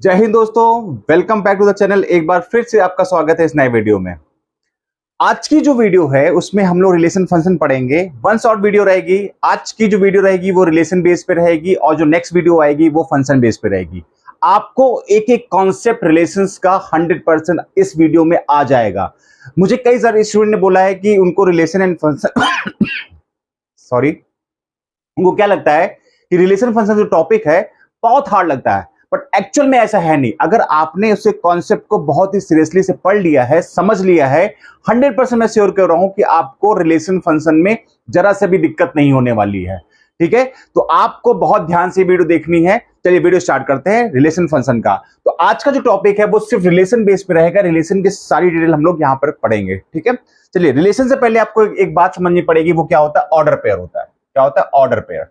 जय हिंद दोस्तों, welcome back to the channel. एक बार फिर से आपका स्वागत है इस नए वीडियो में। आज की जो वीडियो है उसमें हम लोग रिलेशन फंक्शन पढ़ेंगे। वन शॉर्ट वीडियो रहेगी। आज की जो वीडियो रहेगी वो रिलेशन बेस पे रहेगी और जो नेक्स्ट वीडियो आएगी वो फंक्शन बेस पे रहेगी। आपको एक एक कॉन्सेप्ट रिलेशंस का 100% इस वीडियो में आ जाएगा। मुझे कई सारे स्टूडेंट ने बोला है कि उनको रिलेशन एंड फंक्शन सॉरी, उनको क्या लगता है कि रिलेशन फंक्शन जो टॉपिक है बहुत हार्ड लगता है, बट एक्चुअल में ऐसा है नहीं। अगर आपने उसे कॉन्सेप्ट को बहुत ही सीरियसली से पढ़ लिया है, समझ लिया है, 100% मैं श्योर कर रहा हूं कि आपको रिलेशन फंक्शन में जरा से भी दिक्कत नहीं होने वाली है। ठीक है, तो आपको बहुत ध्यान से वीडियो देखनी है। चलिए वीडियो स्टार्ट करते हैं रिलेशन फंक्शन का। तो आज का जो टॉपिक है वो सिर्फ रिलेशन बेस पे रहेगा। रिलेशन की सारी डिटेल हम लोग यहां पर पढ़ेंगे। ठीक है, चलिए रिलेशन से पहले आपको एक बात समझनी पड़ेगी, वो क्या होता है? ऑर्डर पेयर होता है। क्या होता है? Order pair.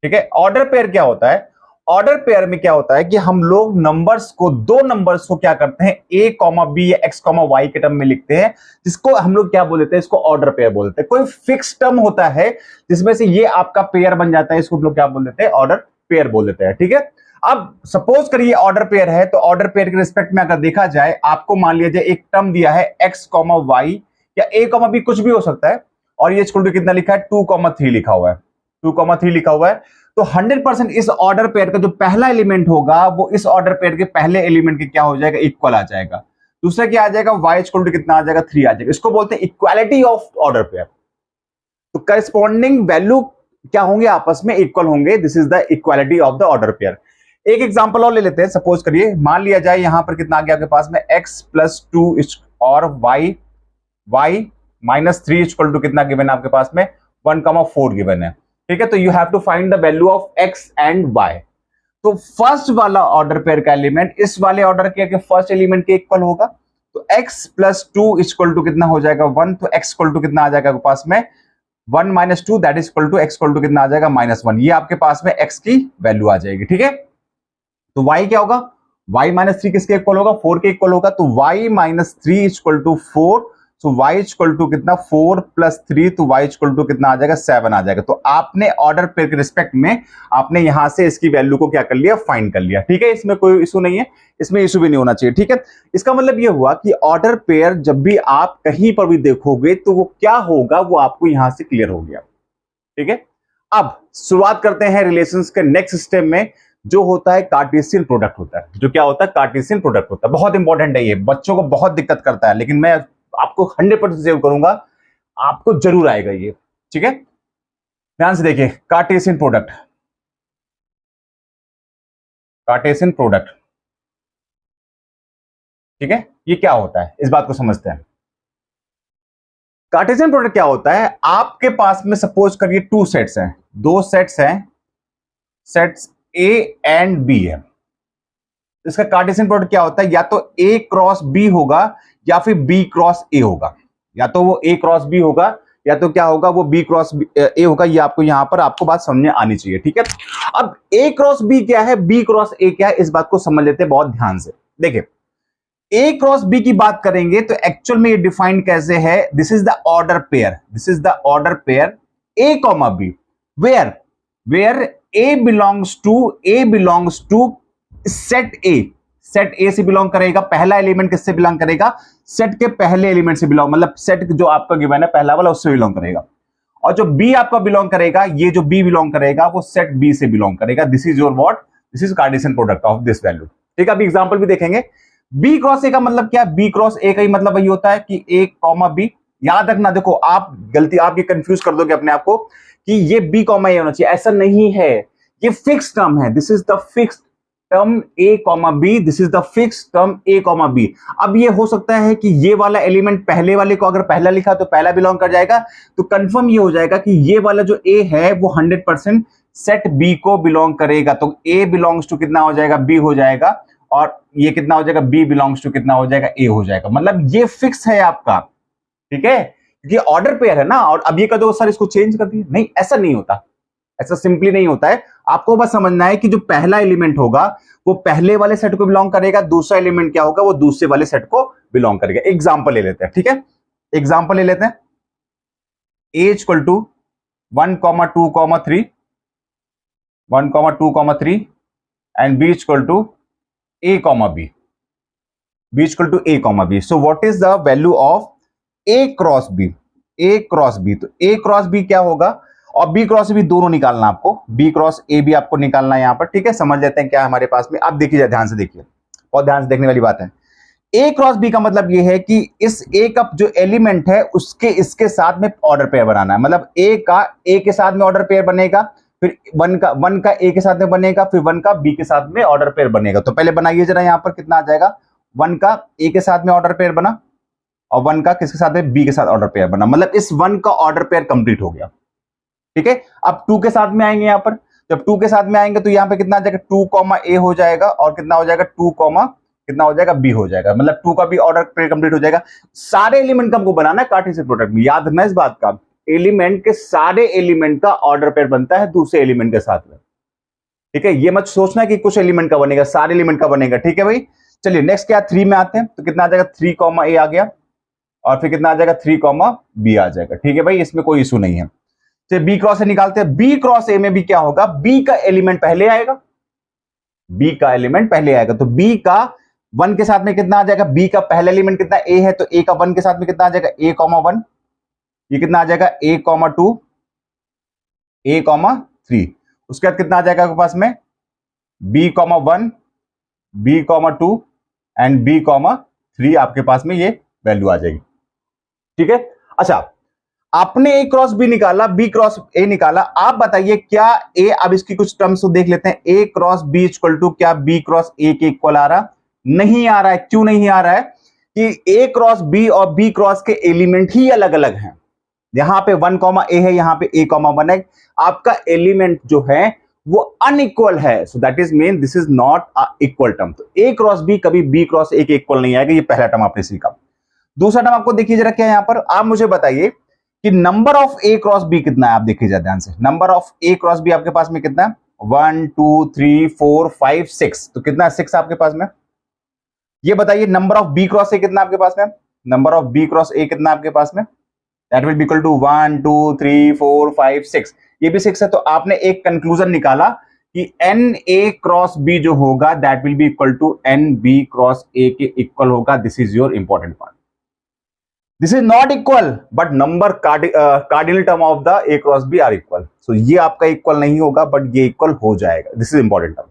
ठीक है, ऑर्डर पेयर क्या होता है? ऑर्डर पेयर में क्या होता है कि हम लोग नंबर्स को, दो नंबर्स को क्या करते हैं, ए कॉमा बी या एक्स कॉमा वाई के टर्म में लिखते हैं, जिसको हम लोग क्या बोलते हैं? इसको ऑर्डर पेयर बोलते हैं। कोई फिक्स टर्म होता है जिसमें से ये आपका पेयर बन जाता है, इसको हम लोग क्या बोल देते हैं? ऑर्डर पेयर बोल देते हैं। ठीक है, अब सपोज करिए ऑर्डर पेयर है, तो ऑर्डर पेयर के रिस्पेक्ट में अगर देखा जाए, आपको मान लिया जाए एक टर्म दिया है एक्स कॉमा वाई या ए कॉमा बी, कुछ भी हो सकता है, और ये इक्वल टू कितना लिखा है? 2,3 लिखा हुआ है। 2,3 लिखा हुआ है, तो 100% इस ऑर्डर पेयर का जो पहला एलिमेंट होगा वो इस ऑर्डर पेयर के पहले एलिमेंट के क्या हो जाएगा? इक्वल आ जाएगा। दूसरा क्या आ जाएगा? y इक्वल टू कितना आ जाएगा? 3 आ जाएगा। इसको बोलते हैं इक्वालिटी ऑफ ऑर्डर पेयर। तो करस्पॉन्डिंग वैल्यू क्या होंगे? आपस में इक्वल होंगे। This is the equality of the order pair. एक एग्जांपल और ले लेते हैं। सपोज करिए, मान लिया जाए यहां पर कितना आ गया आपके पास में? x+2 और y -3 इक्वल टू कितना गिवन है आपके पास में? 1,4 गिवन है। ठीक है, तो you have to find the value of x and y। तो फर्स्ट वाला ऑर्डर पेयर का एलिमेंट इस वाले ऑर्डर पेयर के फर्स्ट एलिमेंट के इक्वल होगा। तो x+2 इक्वल टू कितना हो जाएगा? 1। तो x इक्वल टू कितना आ जाएगा आपके पास में? 1 - 2 that is equal to x equal to कितना आ जाएगा? -1। ये आपके पास में x की वैल्यू आ जाएगी। ठीक है, तो y क्या होगा? y -3 किसके इक्वल होगा? 4 के इक्वल होगा। तो y -3 इक्वल टू 4। तो y इक्वल टू कितना? 4 + 3। तो y इक्वल टू कितना आ जाएगा? 7 आ जाएगा। तो आपने ऑर्डर पेयर के रिस्पेक्ट में आपने यहां से इसकी वैल्यू को क्या कर लिया? फाइंड कर लिया। ठीक है, इसमें कोई इशू नहीं है, इसमें इशू भी नहीं होना चाहिए। ठीक है, इसका मतलब यह हुआ कि ऑर्डर पेयर जब भी आप कहीं पर भी देखोगे तो वो क्या होगा, वो आपको यहां से क्लियर हो गया। ठीक है, अब शुरुआत करते हैं रिलेशंस के नेक्स्ट स्टेप में, जो होता है कार्टेशियन प्रोडक्ट होता है। जो क्या होता है? कार्टेशियन प्रोडक्ट होता है। बहुत इंपॉर्टेंट है ये, बच्चों को बहुत दिक्कत करता है, लेकिन मैं आपको 100% सेव करूंगा, आपको जरूर आएगा ये। ठीक है, ध्यान से देखिए, कार्टेशियन प्रोडक्ट। कार्टेशियन प्रोडक्ट, ठीक है, ये क्या होता है इस बात को समझते हैं। कार्टेशियन प्रोडक्ट क्या होता है? आपके पास में सपोज करिए टू सेट्स हैं, दो सेट्स हैं, सेट्स ए एंड बी है। इसका कार्टेशियन प्रोडक्ट क्या होता है? या तो ए क्रॉस बी होगा या फिर बी क्रॉस ए होगा। या तो वो ए क्रॉस बी होगा या तो क्या होगा? वो बी क्रॉस ए होगा। ये आपको यहां पर आपको बात समझ में आनी चाहिए। ठीक है, अब ए क्रॉस बी क्या है, बी क्रॉस ए क्या है, इस बात को समझ लेते हैं बहुत ध्यान से। देखिए, ए क्रॉस बी की बात करेंगे तो एक्चुअल में ये डिफाइन कैसे है? This is the order pair. This is the order pair A comma B, where where A belongs to set A. Set A से बिलोंग करेगा। पहला एलिमेंट किससे बिलोंग करेगा? सेट के पहले एलिमेंट से बिलोंग, मतलब सेट जो आपका गिवन है पहला वाला, उससे बिलोंग करेगा। और जो बी आपका बिलोंग करेगा, ये जो बी बिलोंग करेगा वो सेट बी से बिलोंग करेगा। This is your what? This is Cartesian product of this value. ठीक है, अभी एग्जांपल भी देखेंगे। बी क्रॉस ए का मतलब क्या? बी क्रॉस ए का ही मतलब वही होता है कि ए कॉमा बी। याद रखना, देखो आप गलती, आप ये कंफ्यूज कर दोगे अपने आप को कि ये बी कॉमा ए होना चाहिए, ऐसा नहीं है। ये फिक्स टर्म है। This is the fix term A comma B. This is the fix term A comma B. अब ये हो सकता है कि ये वाला एलिमेंट पहले वाले को अगर पहला लिखा तो पहला बिलोंग कर जाएगा, तो कंफर्म ये हो जाएगा कि ये वाला जो ए है वो 100% सेट बी को बिलोंग करेगा। तो ए बिलोंग्स टू कितना हो जाएगा? बी हो जाएगा। और ये कितना हो जाएगा? बी बिलोंग्स टू कितना हो जाएगा? ए हो जाएगा। मतलब ये फिक्स है आपका। ठीक है, क्योंकि ऑर्डर पेयर है ना। और अब ये कर दो सर इसको चेंज कर दिए, नहीं, ऐसा नहीं होता। ऐसा सिंपली नहीं होता है। आपको बस समझना है कि जो पहला एलिमेंट होगा वो पहले वाले सेट को बिलोंग करेगा, दूसरा एलिमेंट क्या होगा? वो दूसरे वाले सेट को बिलोंग करेगा। एग्जांपल ले लेते हैं। ठीक है, एग्जांपल ले लेते हैं। ए equal to 1, 2, 3, 1, 2, 3, and b equal to a comma b, b equal to a comma b. So what is the value of a cross b? a cross b, तो a क्रॉस b क्या होगा, और b cross b दोनों निकालना आपको, b cross a भी आपको निकालना है यहाँ पर, ठीक है। समझ लेते हैं क्या है हमारे पास में। आप देखिए, ध्यान से देखिए, और ध्यान से देखने वाली बात है। a क्रॉस b का मतलब ये है कि इस a का जो एलिमेंट है उसके इसके साथ में ऑर्डर पेयर बनाना है। मतलब a का a के साथ में ऑर्डर पेयर बनेगा, फिर वन का a के साथ में बनेगा, फिर वन का b के साथ में ऑर्डर पेयर बनेगा। तो पहले बनाइए जरा, यहाँ पर कितना आ जाएगा, वन का a के साथ में ऑर्डर पेयर बना और वन का किसके साथ में, b के साथ ऑर्डर पेयर बना। मतलब इस वन का ऑर्डर पेयर कंप्लीट हो गया, ठीक है। अब टू के साथ में आएंगे, यहाँ पर जब टू के साथ में आएंगे तो यहाँ पे कितना आ जाएगा, टू कॉमा ए हो जाएगा, और कितना हो जाएगा, टू कॉमा कितना हो जाएगा, बी हो जाएगा। मतलब टू का भी ऑर्डर पेयर कंप्लीट हो जाएगा। सारे एलिमेंट का हमको बनाना है कार्टेशियन प्रोडक्ट में, याद रखना इस बात का, एलिमेंट के सारे एलिमेंट का ऑर्डर पेयर बनता है दूसरे एलिमेंट के साथ में, ठीक है। ये मत सोचना कि कुछ एलिमेंट का बनेगा, सारे एलिमेंट का बनेगा, ठीक है भाई। चलिए नेक्स्ट क्या, थ्री में आते हैं, तो कितना आ जाएगा, थ्री कॉमा ए आ गया, और फिर कितना आ जाएगा, थ्री कॉमा बी आ जाएगा, ठीक है भाई, इसमें कोई इशू नहीं है। चलिए बी क्रॉस ए निकालते हैं। बी क्रॉस ए में भी क्या होगा, बी का एलिमेंट पहले आएगा, बी का एलिमेंट पहले आएगा, तो बी का वन के साथ में कितना आ जाएगा, बी का पहला एलिमेंट कितना, ए है, तो ए का वन के साथ में कितना आ जाएगा, ए कॉमा वन, ये कितना आ जाएगा, A comma two, A comma three. उसके बाद कितना आ जाएगा आपके पास में, B comma one, B comma two and B comma three, आपके पास में ये वैल्यू आ जाएगी, ठीक है। अच्छा, आपने ए क्रॉस बी निकाला, बी क्रॉस ए निकाला, आप बताइए क्या ए, अब इसकी कुछ टर्म्स देख लेते हैं। ए क्रॉस बी इक्वल टू, क्या बी क्रॉस ए के इक्वल आ रहा, नहीं आ रहा है। क्यों नहीं आ रहा है, कि ए क्रॉस बी और बी क्रॉस के एलिमेंट ही अलग अलग हैं। यहां पे वन कॉमा ए है, यहां पे ए कॉमा वन है, आपका एलिमेंट जो है वो अनइक्वल है। So that is mean this is not a equal term. तो ए क्रॉस बी कभी बी क्रॉस ए के इक्वल नहीं आएगा, ये पहला टर्म आपने सीखा। दूसरा टर्म आपको देखिए जरा क्या है, यहां पर आप मुझे बताइए कि number of A cross B कितना है। आप देखिए जरा ध्यान से, number of A cross B आपके पास में कितना है, 1 2 3 4 5 6, तो कितना है, 6 आपके पास में। ये बताइए number of B cross A कितना आपके पास में, number of B cross A कितना आपके पास में, that will be equal to 1 2 3 4 5 6, ये भी 6 है। तो आपने एक कंक्लूजन निकाला कि एन ए क्रॉस बी जो होगा that will be equal to n B cross A के इक्वल होगा। This is your important part. This is not equal but number cardinal term of the A cross B are equal. So ये आपका equal नहीं होगा but ये equal हो जाएगा। This is important term.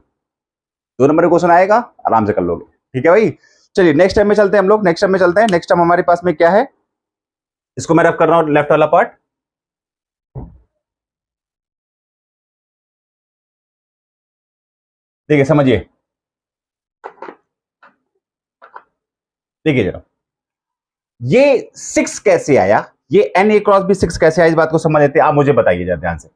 2 number का क्वेश्चन आएगा, आराम से कर लोगे, ठीक है भाई। चलिए नेक्स्ट टाइम में चलते हैं हम लोग, नेक्स्ट टाइम में चलते हैं। नेक्स्ट टाइम हमारे पास में क्या है, इसको मैं रफ कर रहा हूं, लेफ्ट वाला पार्ट। देखिए समझिए, देखिए जरा ये 6 कैसे आया, ये एन ए क्रॉस बी 6 कैसे आया, इस बात को समझ लेते हैं। आप मुझे बताइए जरा ध्यान से,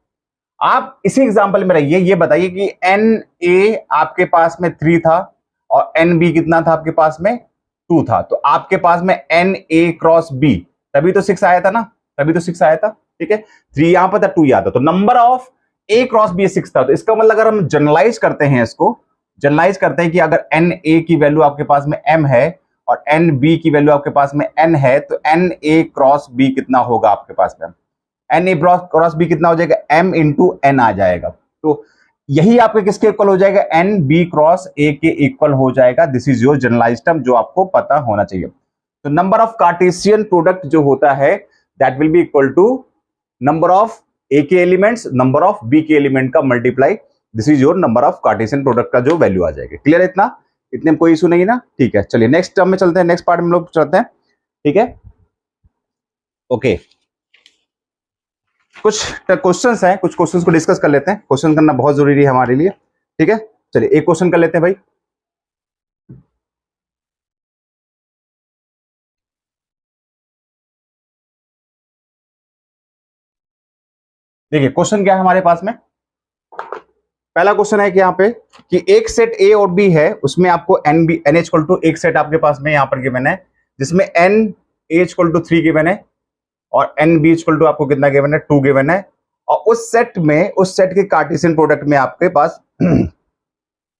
आप इसी एग्जांपल में रहिए। ये बताइए कि एन ए आपके पास में 3 था और एन बी कितना था आपके पास में 2 था, तो आपके पास में एन ए क्रॉस बी, तभी तो 6 आया था ना, तभी तो 6 आया था, ठीक है। 3 यहां पर था, 2 यहां था, तो number of A cross B 6 था। तो इसका मतलब अगर हम जनरलाइज करते हैं, इसको जनरलाइज करते हैं कि अगर एन ए की वैल्यू आपके पास में m है और एन बी की वैल्यू आपके पास में n है, तो एन ए क्रॉस बी कितना होगा आपके पास में, एन ए क्रॉस बी कितना हो जाएगा, m इंटू एन आ जाएगा। तो यही आपके किसके इक्वल हो जाएगा, एन बी क्रॉस ए के इक्वल हो जाएगा। This is your generalize term जो आपको पता होना चाहिए। तो नंबर ऑफ कार्टेशियन प्रोडक्ट जो होता है that will be equal to number of A के एलिमेंट्स, नंबर ऑफ बी के एलिमेंट का multiply. This is your number of cartesian product का जो वैल्यू आ जाएगा। क्लियर है इतना, इतने में कोई इशू नहीं ना, ठीक है। चलिए नेक्स्ट टर्म में चलते हैं, नेक्स्ट पार्ट में लोग चलते हैं, ठीक है। ओके, कुछ क्वेश्चंस हैं, कुछ क्वेश्चंस को डिस्कस कर लेते हैं। क्वेश्चन करना बहुत जरूरी है हमारे लिए, ठीक है। चलिए एक क्वेश्चन कर लेते हैं भाई। देखिए क्वेश्चन क्या है हमारे पास में, पहला क्वेश्चन है कि यहाँ पे कि एक सेट ए और बी है, उसमें आपको n B n equal to, एक सेट आपके पास में यहाँ पर गिवन है जिसमें n A equal to 3 given है और एन बी इक्वल टू आपको कितना गिवन है, 2 गिवन है। और उस सेट में, उस सेट के कार्टेशियन प्रोडक्ट में आपके पास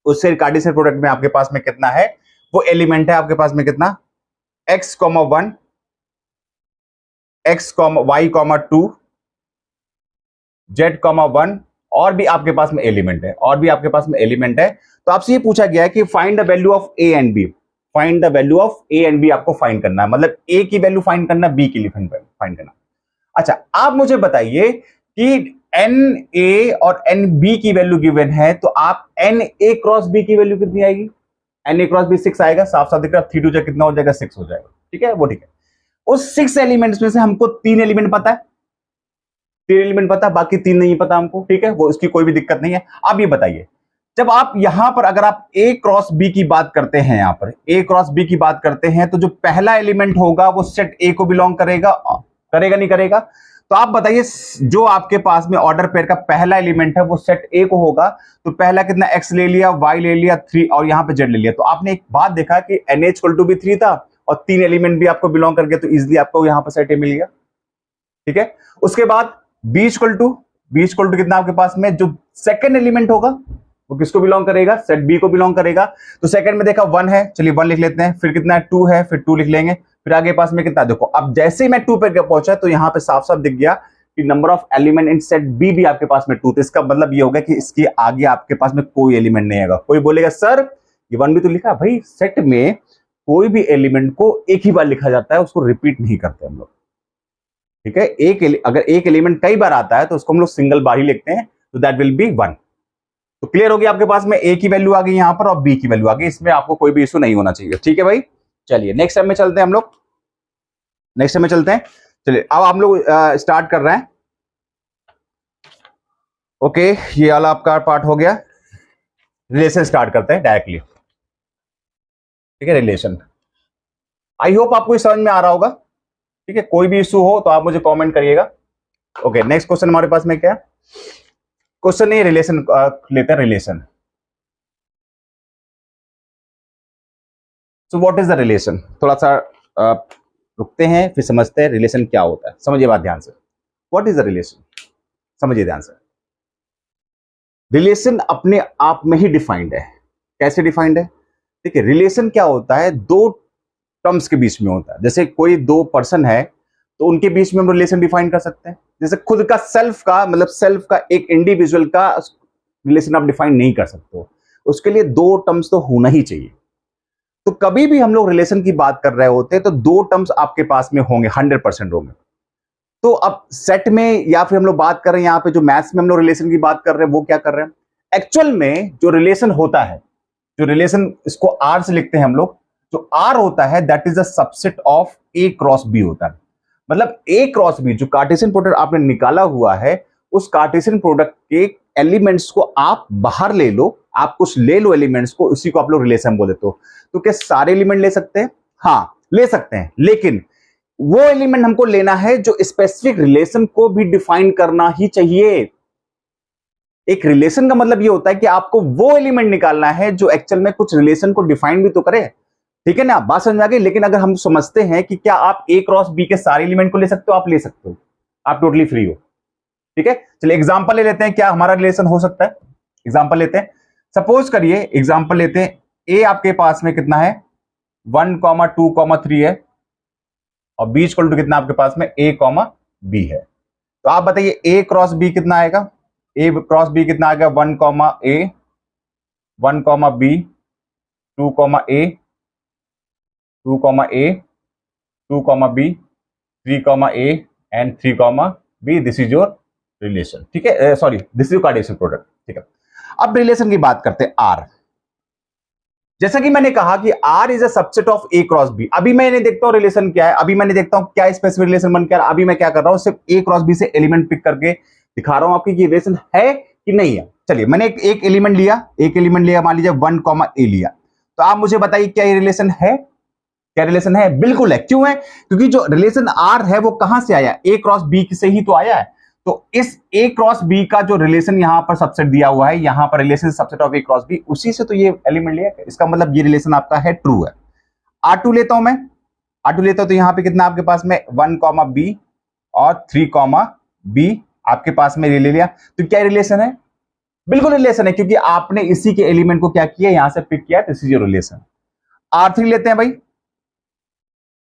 उस सेट कार्टेशियन प्रोडक्ट में आपके पास में कितना है, वो एलिमेंट है आपके पास में कितना, x, 1 x, y, 2 z, 1 और भी आपके पास में एलिमेंट है, और भी आपके पास में एलिमेंट है, तो आपसे ये पूछा गया है कि find the value of A and B, find the value of A and B आपको फाइंड करना है, मतलब ए की वैल्यू फाइंड करना, बी की फाइंड करना। अच्छा, आप मुझे बताइए कि एन ए और एन बी की वैल्यू गिवन है, तो आप एन ए क्रॉस बी की वैल्यू कितनी आएगी? एन ए क्रॉस बी 6 आएगा, साफ साफ दिख रहा है, 3 2 कितना हो जाएगा? 6 हो जाएगा। ठीक है, वो ठीक है। उस 6 एलिमेंट्स में से हमको 3 एलिमेंट पता है, 3 एलिमेंट पता है, बाकी 3 नहीं पता हमको। ठीक है, वो इसकी कोई भी दिक्कत नहीं है। आप ये बताइए, जब आप यहां पर अगर आप ए क्रॉस बी की बात करते हैं, यहां पर ए क्रॉस बी की बात करते हैं, तो जो पहला एलिमेंट होगा वो सेट ए को बिलोंग करेगा, करेगा नहीं करेगा? तो आप बताइए, जो आपके पास में ऑर्डर पेयर का पहला एलिमेंट है वो सेट ए को होगा, तो पहला कितना एक्स ले लिया, वाई ले लिया, 3 और यहां पे जेड ले लिया। तो आपने एक बात देखा कि NH = भी 3 था और 3 एलिमेंट भी आपको बिलोंग कर गया, तो इजिली आपको यहां पर सेट ए मिल गया। ठीक है, उसके बाद B = कितना आपके पास में जो सेकंड एलिमेंट होगा वो किसको बिलोंग करेगा? सेट बी को बिलोंग करेगा। तो सेकंड में देखा 1 है, चलिए 1 लिख लेते हैं, फिर कितना है 2 है, फिर 2 लिख लेंगे, फिर आगे पास में कितना, देखो अब जैसे ही मैं 2 पे पहुंचा तो यहां पे साफ साफ दिख गया कि number of element in set B भी आपके पास में 2, तो इसका मतलब ये होगा कि इसके आगे आपके पास में कोई एलिमेंट नहीं आएगा। कोई बोलेगा सर ये 1 भी तो लिखा, भाई सेट में कोई भी एलिमेंट को एक ही बार लिखा जाता है, उसको रिपीट नहीं करते हम लोग। ठीक है, अगर एक एलिमेंट कई बार आता है तो उसको हम लोग सिंगल बार ही लिखते हैं, तो दैट विल बी 1। तो क्लियर हो गया, आपके पास में ए की वैल्यू आ गई यहां पर और बी की वैल्यू आ गई, इसमें आपको कोई भी इशू नहीं होना चाहिए। ठीक है भाई, चलिए नेक्स्ट स्टेप में चलते हैं हम लोग, नेक्स्ट स्टेप में चलते हैं। चलिए अब हम लोग स्टार्ट कर रहे हैं। ओके, ये वाला आपका पार्ट हो गया, रिलेशन स्टार्ट करते हैं डायरेक्टली। ठीक है, रिलेशन, आई होप आपको समझ में आ रहा होगा। ठीक है, कोई भी इशू हो तो आप मुझे कमेंट करिएगा। ओके, नेक्स्ट क्वेश्चन हमारे पास में क्या है? क्वेश्चन नहीं, रिलेशन लेते हैं, relation. So what is the relation? थोड़ा सा रुकते हैं, फिर समझते हैं रिलेशन क्या होता है। समझिए बात ध्यान से, व्हाट इज द रिलेशन, समझिए ध्यान से। रिलेशन अपने आप में ही डिफाइंड है। कैसे डिफाइंड है? ठीक है, रिलेशन क्या होता है? 2 टर्म्स के बीच में होता है। जैसे कोई 2 पर्सन है तो उनके बीच में हम रिलेशन डिफाइन कर सकते हैं। जैसे खुद का सेल्फ का, मतलब सेल्फ का एक इंडिविजुअल का रिलेशन आप डिफाइन नहीं कर सकते हो, उसके लिए 2 टर्म्स तो होना ही चाहिए। तो कभी भी हम लोग रिलेशन की बात कर रहे होते हैं तो 2 टर्म्स आपके पास में होंगे, 100% होंगे। तो अब सेट में या फिर हम लोग बात कर रहे हैं, यहां पे जो मैथ्स में हम लोग रिलेशन की बात कर रहे हैं वो क्या कर रहे हैं? एक्चुअल में जो रिलेशन होता है, जो रिलेशन, इसको आर से लिखते हैं हम लोग, जो आर होता है that is a subset of A cross B होता है। मतलब ए क्रॉस बी जो कार्टेशियन प्रोडक्ट आपने निकाला हुआ है, उस कार्टेशियन प्रोडक्ट के एलिमेंट्स को आप बाहर ले लो, आप कुछ ले लो एलिमेंट्स को, उसी को आप लोग रिलेशन बोल देते हो। तो क्या सारे एलिमेंट ले सकते हैं? हाँ ले सकते हैं, लेकिन वो एलिमेंट हमको लेना है जो स्पेसिफिक रिलेशन को भी डिफाइन करना ही चाहिए। एक रिलेशन का मतलब ये होता है कि आपको वो एलिमेंट निकालना है जो एक्चुअल में कुछ रिलेशन को डिफाइन भी तो करे। ठीक है ना, बात समझ में आ गई? लेकिन अगर हम समझते हैं कि क्या आप ए क्रॉस बी के सारे एलिमेंट को ले सकते हो, आप ले सकते हो, आप टोटली फ्री हो। ठीक है, चलिए एग्जांपल ले लेते हैं, क्या हमारा रिलेशन हो सकता है। एग्जांपल लेते हैं, सपोज करिए एग्जांपल लेते हैं, ए आपके पास में कितना है 1, 2, 3 है और बी इक्वल टू कितना आपके पास में a, b है। तो आप बताइए a क्रॉस b कितना आएगा? a क्रॉस b कितना आएगा? 1, a, 1, b, 2, a, 2, a, 2, b, 3, a and 3, b। This is your relation. ठीक है, sorry, this is your Cartesian product. ठीक है, अब रिलेशन की बात करते हैं, आर। जैसा कि मैंने कहा कि R is a subset of A cross B। अभी मैंने देखता हूं रिलेशन क्या है, अभी मैंने देखता हूं क्या स्पेसिफिक रिलेशन बन कर, अभी मैं क्या कर रहा हूं, सिर्फ A क्रॉस B से एलिमेंट पिक करके दिखा रहा हूं आपकी कि रिलेशन है कि नहीं है। चलिए मैंने एक एलिमेंट लिया, मान लीजिए 1, A लिया, तो आप मुझे बताइए क्या ये रिलेशन है? क्या रिलेशन है? बिल्कुल है। क्यों है? क्योंकि जो रिलेशन R है वो कहां से आया? A क्रॉस B से ही तो आया है। तो इस A क्रॉस B का जो रिलेशन यहां पर सबसेट दिया हुआ है, यहां पर relation subset of A cross B, उसी से तो ये एलिमेंट लिया है। इसका मतलब ये रिलेशन आपका है, ट्रू है। R2 लेता हूं मैं, R2 लेता हूं तो यहां पे कितना आपके पास में 1, B और 3, B आपके पास में ले लिया। तो क्या रिलेशन है? बिल्कुल रिलेशन है, क्योंकि आपने इसी के एलिमेंट को क्या किया, यहां से पिक किया, this is your relation. R3 लेते हैं भाई,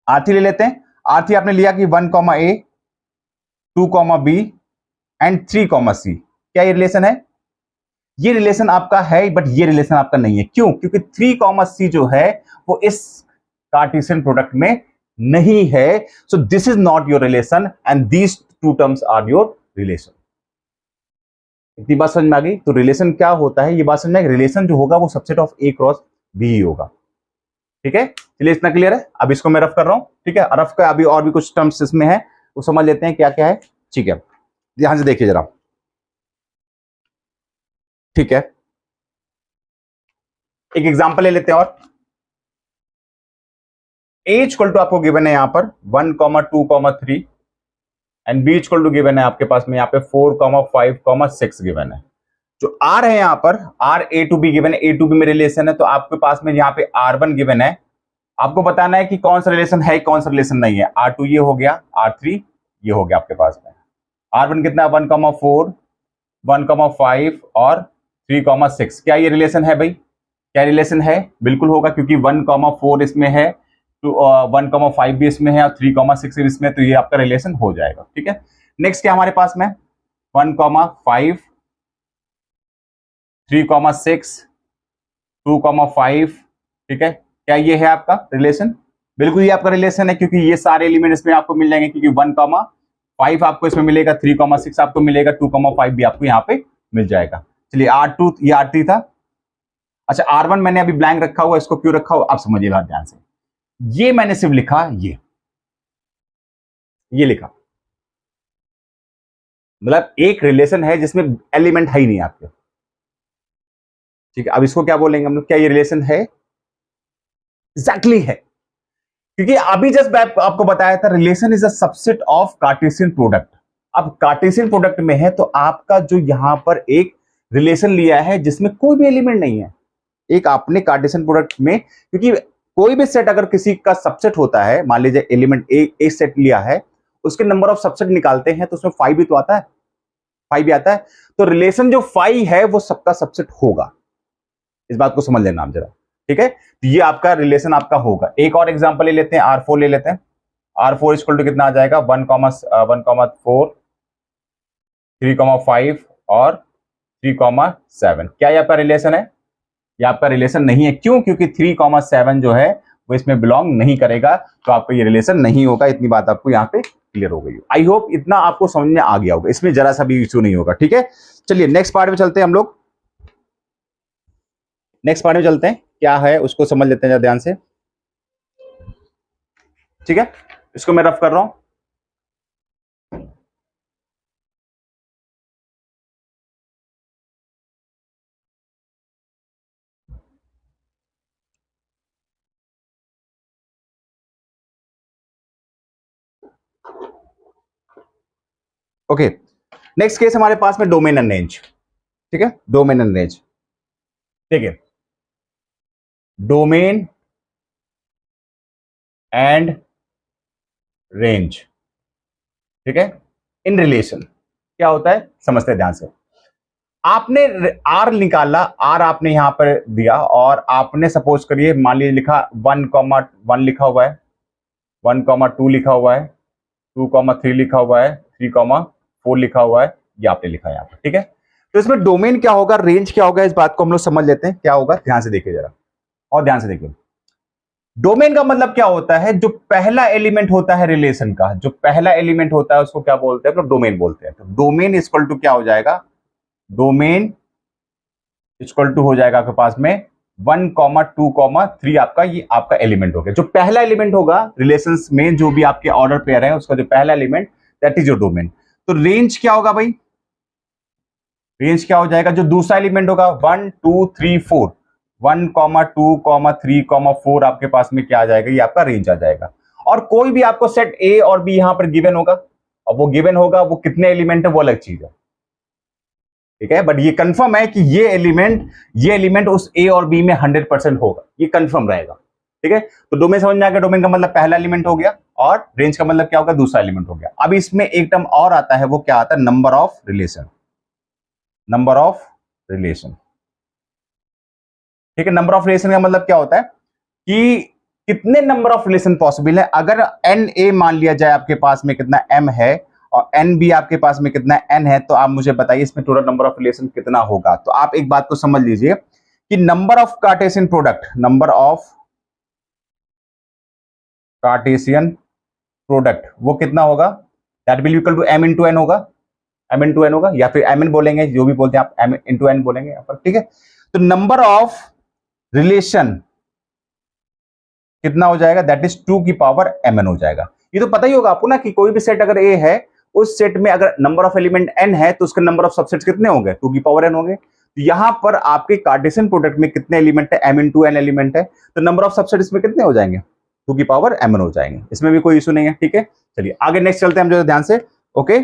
R3 ले लेते हैं। R3 आपने लिया कि 1, A, 2, B एंड 3, C। क्या ये रिलेशन है? ये रिलेशन आपका है, बट ये रिलेशन आपका नहीं है। क्यों? क्योंकि 3, C जो है वो इस कार्टेशियन प्रोडक्ट में नहीं है। So this is not your relation and these two terms are your relation. इतनी बात समझ में आ गई? तो रिलेशन क्या होता है ये बात समझ में। रिलेशन जो होगा वो subset of A cross B ही होगा। ठीक है, चलिए इतना क्लियर है। अब इसको मैं रफ कर रहा हूं। ठीक है, रफ का अभी और भी कुछ टर्म्स इसमें है, वो समझ लेते हैं क्या क्या है। ठीक है, ध्यान से देखिए जरा। ठीक है, एक एग्जांपल ले लेते हैं और A इक्वल टू आपको गिवन है यहां पर 1, 2, 3 and B equal to given है आपके पास में यहां पे 4, 5, 6 गिवन है। जो R है यहां पर R A to B given है, A टू B में रिलेशन है, तो आपके पास में यहां पे R1 गिवन है। आपको बताना है कि कौन सा रिलेशन है कौन सा रिलेशन नहीं है। R2 ये हो गया, R3 ये हो गया आपके पास में। R1 कितना है 1, 4, 1, 5 और 3, 6। क्या ये रिलेशन है भाई? क्या रिलेशन है? बिल्कुल होगा, क्योंकि 1, 4 इसमें है, 1, 5 भी इसमें है और 3, 6 इसमें, तो ये आपका रिलेशन हो जाएगा। ठीक है, नेक्स्ट क्या हमारे पास में 1, 5, 3, 6, 2, 5। ठीक है, क्या ये है आपका रिलेशन? बिल्कुल ये आपका रिलेशन है, क्योंकि ये सारे एलिमेंट इसमें आपको मिल जाएंगे, क्योंकि 1, 5 आपको इसमें मिलेगा, 3, 6 आपको मिलेगा, 2, 5 भी आपको यहाँ पे मिल जाएगा। चलिए R2 ये R3 था। अच्छा R1 मैंने अभी ब्लैंक रखा हुआ, इसको क्यों रखा हुआ आप समझिए बात ध्यान से। ये मैंने सिर्फ लिखा ये लिखा, मतलब एक रिलेशन है जिसमें एलिमेंट है ही नहीं आपके। ठीक है, अब इसको क्या बोलेंगे हम लोग? क्या ये रिलेशन है? एग्जैक्टली है, क्योंकि अभी जस्ट आपको बताया था relation is a subset of cartesian product. अब कार्टेशियन प्रोडक्ट में है तो आपका जो यहां पर एक रिलेशन लिया है जिसमें कोई भी एलिमेंट नहीं है, एक आपने कार्टेशियन प्रोडक्ट में, क्योंकि कोई भी सेट अगर किसी का सबसेट होता है, मान लीजिए एलिमेंट ए सेट लिया है, उसके नंबर ऑफ सबसेट निकालते हैं तो उसमें 5 भी तो आता है, 5 भी आता है। तो रिलेशन जो 5 है वो सबका सबसेट होगा, इस बात को समझ लेना आप जरा। ठीक है, तो ये आपका रिलेशन आपका होगा। एक और एग्जांपल ले लेते हैं, R4 ले लेते हैं। R4 इक्वल टू कितना आ जाएगा 1, 4, 3, 5 और 3, 7। क्या ये आपका रिलेशन है? ये आपका रिलेशन नहीं है। क्यों? क्योंकि 3, 7 जो है वो इसमें बिलोंग नहीं करेगा, तो आपका ये रिलेशन नहीं होगा। इतनी बात आपको यहाँ पे क्लियर हो गई। आई होप इतना आपको समझ में आ गया होगा, इसमें जरा सा भी इश्यू नहीं होगा। ठीक है, चलिए नेक्स्ट पार्ट में चलते हैं हम लोग। नेक्स्ट पार्ट में चलते हैं, क्या है उसको समझ लेते हैं ध्यान से। ठीक है, इसको मैं रफ कर रहा हूं। ओके, नेक्स्ट केस हमारे पास में डोमेन एंड रेंज। ठीक है, डोमेन एंड रेंज। ठीक है, डोमेन एंड रेंज। ठीक है, इन रिलेशन क्या होता है समझते हैं ध्यान से। आपने आर निकाला, आर आपने यहां पर दिया और आपने सपोज करिए मान लीजिए लिखा 1, 1 लिखा हुआ है, 1, 2 लिखा हुआ है, 2, 3 लिखा हुआ है, 3, 4 लिखा हुआ है, ये आपने लिखा है यहां पर। ठीक है, तो इसमें डोमेन क्या होगा, रेंज क्या होगा, इस बात को हम लोग समझ लेते हैं क्या होगा। ध्यान से देखिए जरा, और ध्यान से देखिए। डोमेन का मतलब क्या होता है? जो पहला एलिमेंट होता है रिलेशन का, जो पहला एलिमेंट होता है उसको क्या बोलते हैं? तो डोमेन बोलते हैं। तो डोमेन इक्वल टू क्या हो जाएगा? डोमेन इक्वल टू हो जाएगा आपके पास में 1, 2, 3 आपका, ये आपका एलिमेंट हो गया। जो पहला एलिमेंट होगा रिलेशंस में, जो भी आपके ऑर्डर पेयर है उसका जो पहला element, that is your domain. तो रेंज क्या होगा भाई? रेंज क्या हो जाएगा? जो दूसरा एलिमेंट होगा 1, 2, 3, 4, 1, 2, 3, 4 आपके पास में क्या आ जाएगा? ये आपका रेंज आ जाएगा। और कोई भी आपको सेट ए और बी यहां पर गिवन होगा, और वो गिवन होगा, वो कितने एलिमेंट है वो अलग चीज है। ठीक है, बट ये कंफर्म है कि ये एलिमेंट उस ए और बी में 100% होगा, ये कंफर्म रहेगा। ठीक है, तो डोमेन समझ में आ गया। डोमेन का मतलब पहला एलिमेंट हो गया, और रेंज का मतलब क्या होगा? दूसरा एलिमेंट हो गया। अब इसमें एक टर्म और आता है, वो क्या आता है? Number of relation. Number of relation. ठीक है, नंबर ऑफ रिलेशन का मतलब क्या होता है कि कितने नंबर ऑफ रिलेशन पॉसिबल है। अगर एन ए मान लिया जाए आपके पास में कितना एम है, और n भी आपके पास में कितना n है, तो आप मुझे बताइए इसमें टोटल नंबर ऑफ रिलेशन कितना होगा। तो आप एक बात को समझ लीजिए कि number of cartesian product, number of cartesian product वो कितना होगा, that will equal to m into n होगा, m इंटू एन होगा, या फिर mn बोलेंगे, जो भी बोलते हैं आप m इंटू एन बोलेंगे यहाँ पर, ठीक है। तो नंबर ऑफ रिलेशन कितना हो जाएगा, दैट इज 2 की पावर mn हो जाएगा। ये तो पता ही होगा आपको ना कि कोई भी सेट अगर A है, उस सेट में अगर नंबर ऑफ एलिमेंट n है तो उसके नंबर ऑफ सबसेट्स कितने होंगे, 2 की पावर n होंगे। तो यहां पर आपके कार्टेशियन प्रोडक्ट में कितने एलिमेंट है, m इंटू एन एलिमेंट है, तो नंबर ऑफ सबसेट इसमें कितने हो जाएंगे, 2 की पावर mn हो जाएंगे। इसमें भी कोई इशू नहीं है, ठीक है। चलिए आगे नेक्स्ट चलते हैं हम जो ध्यान से। ओके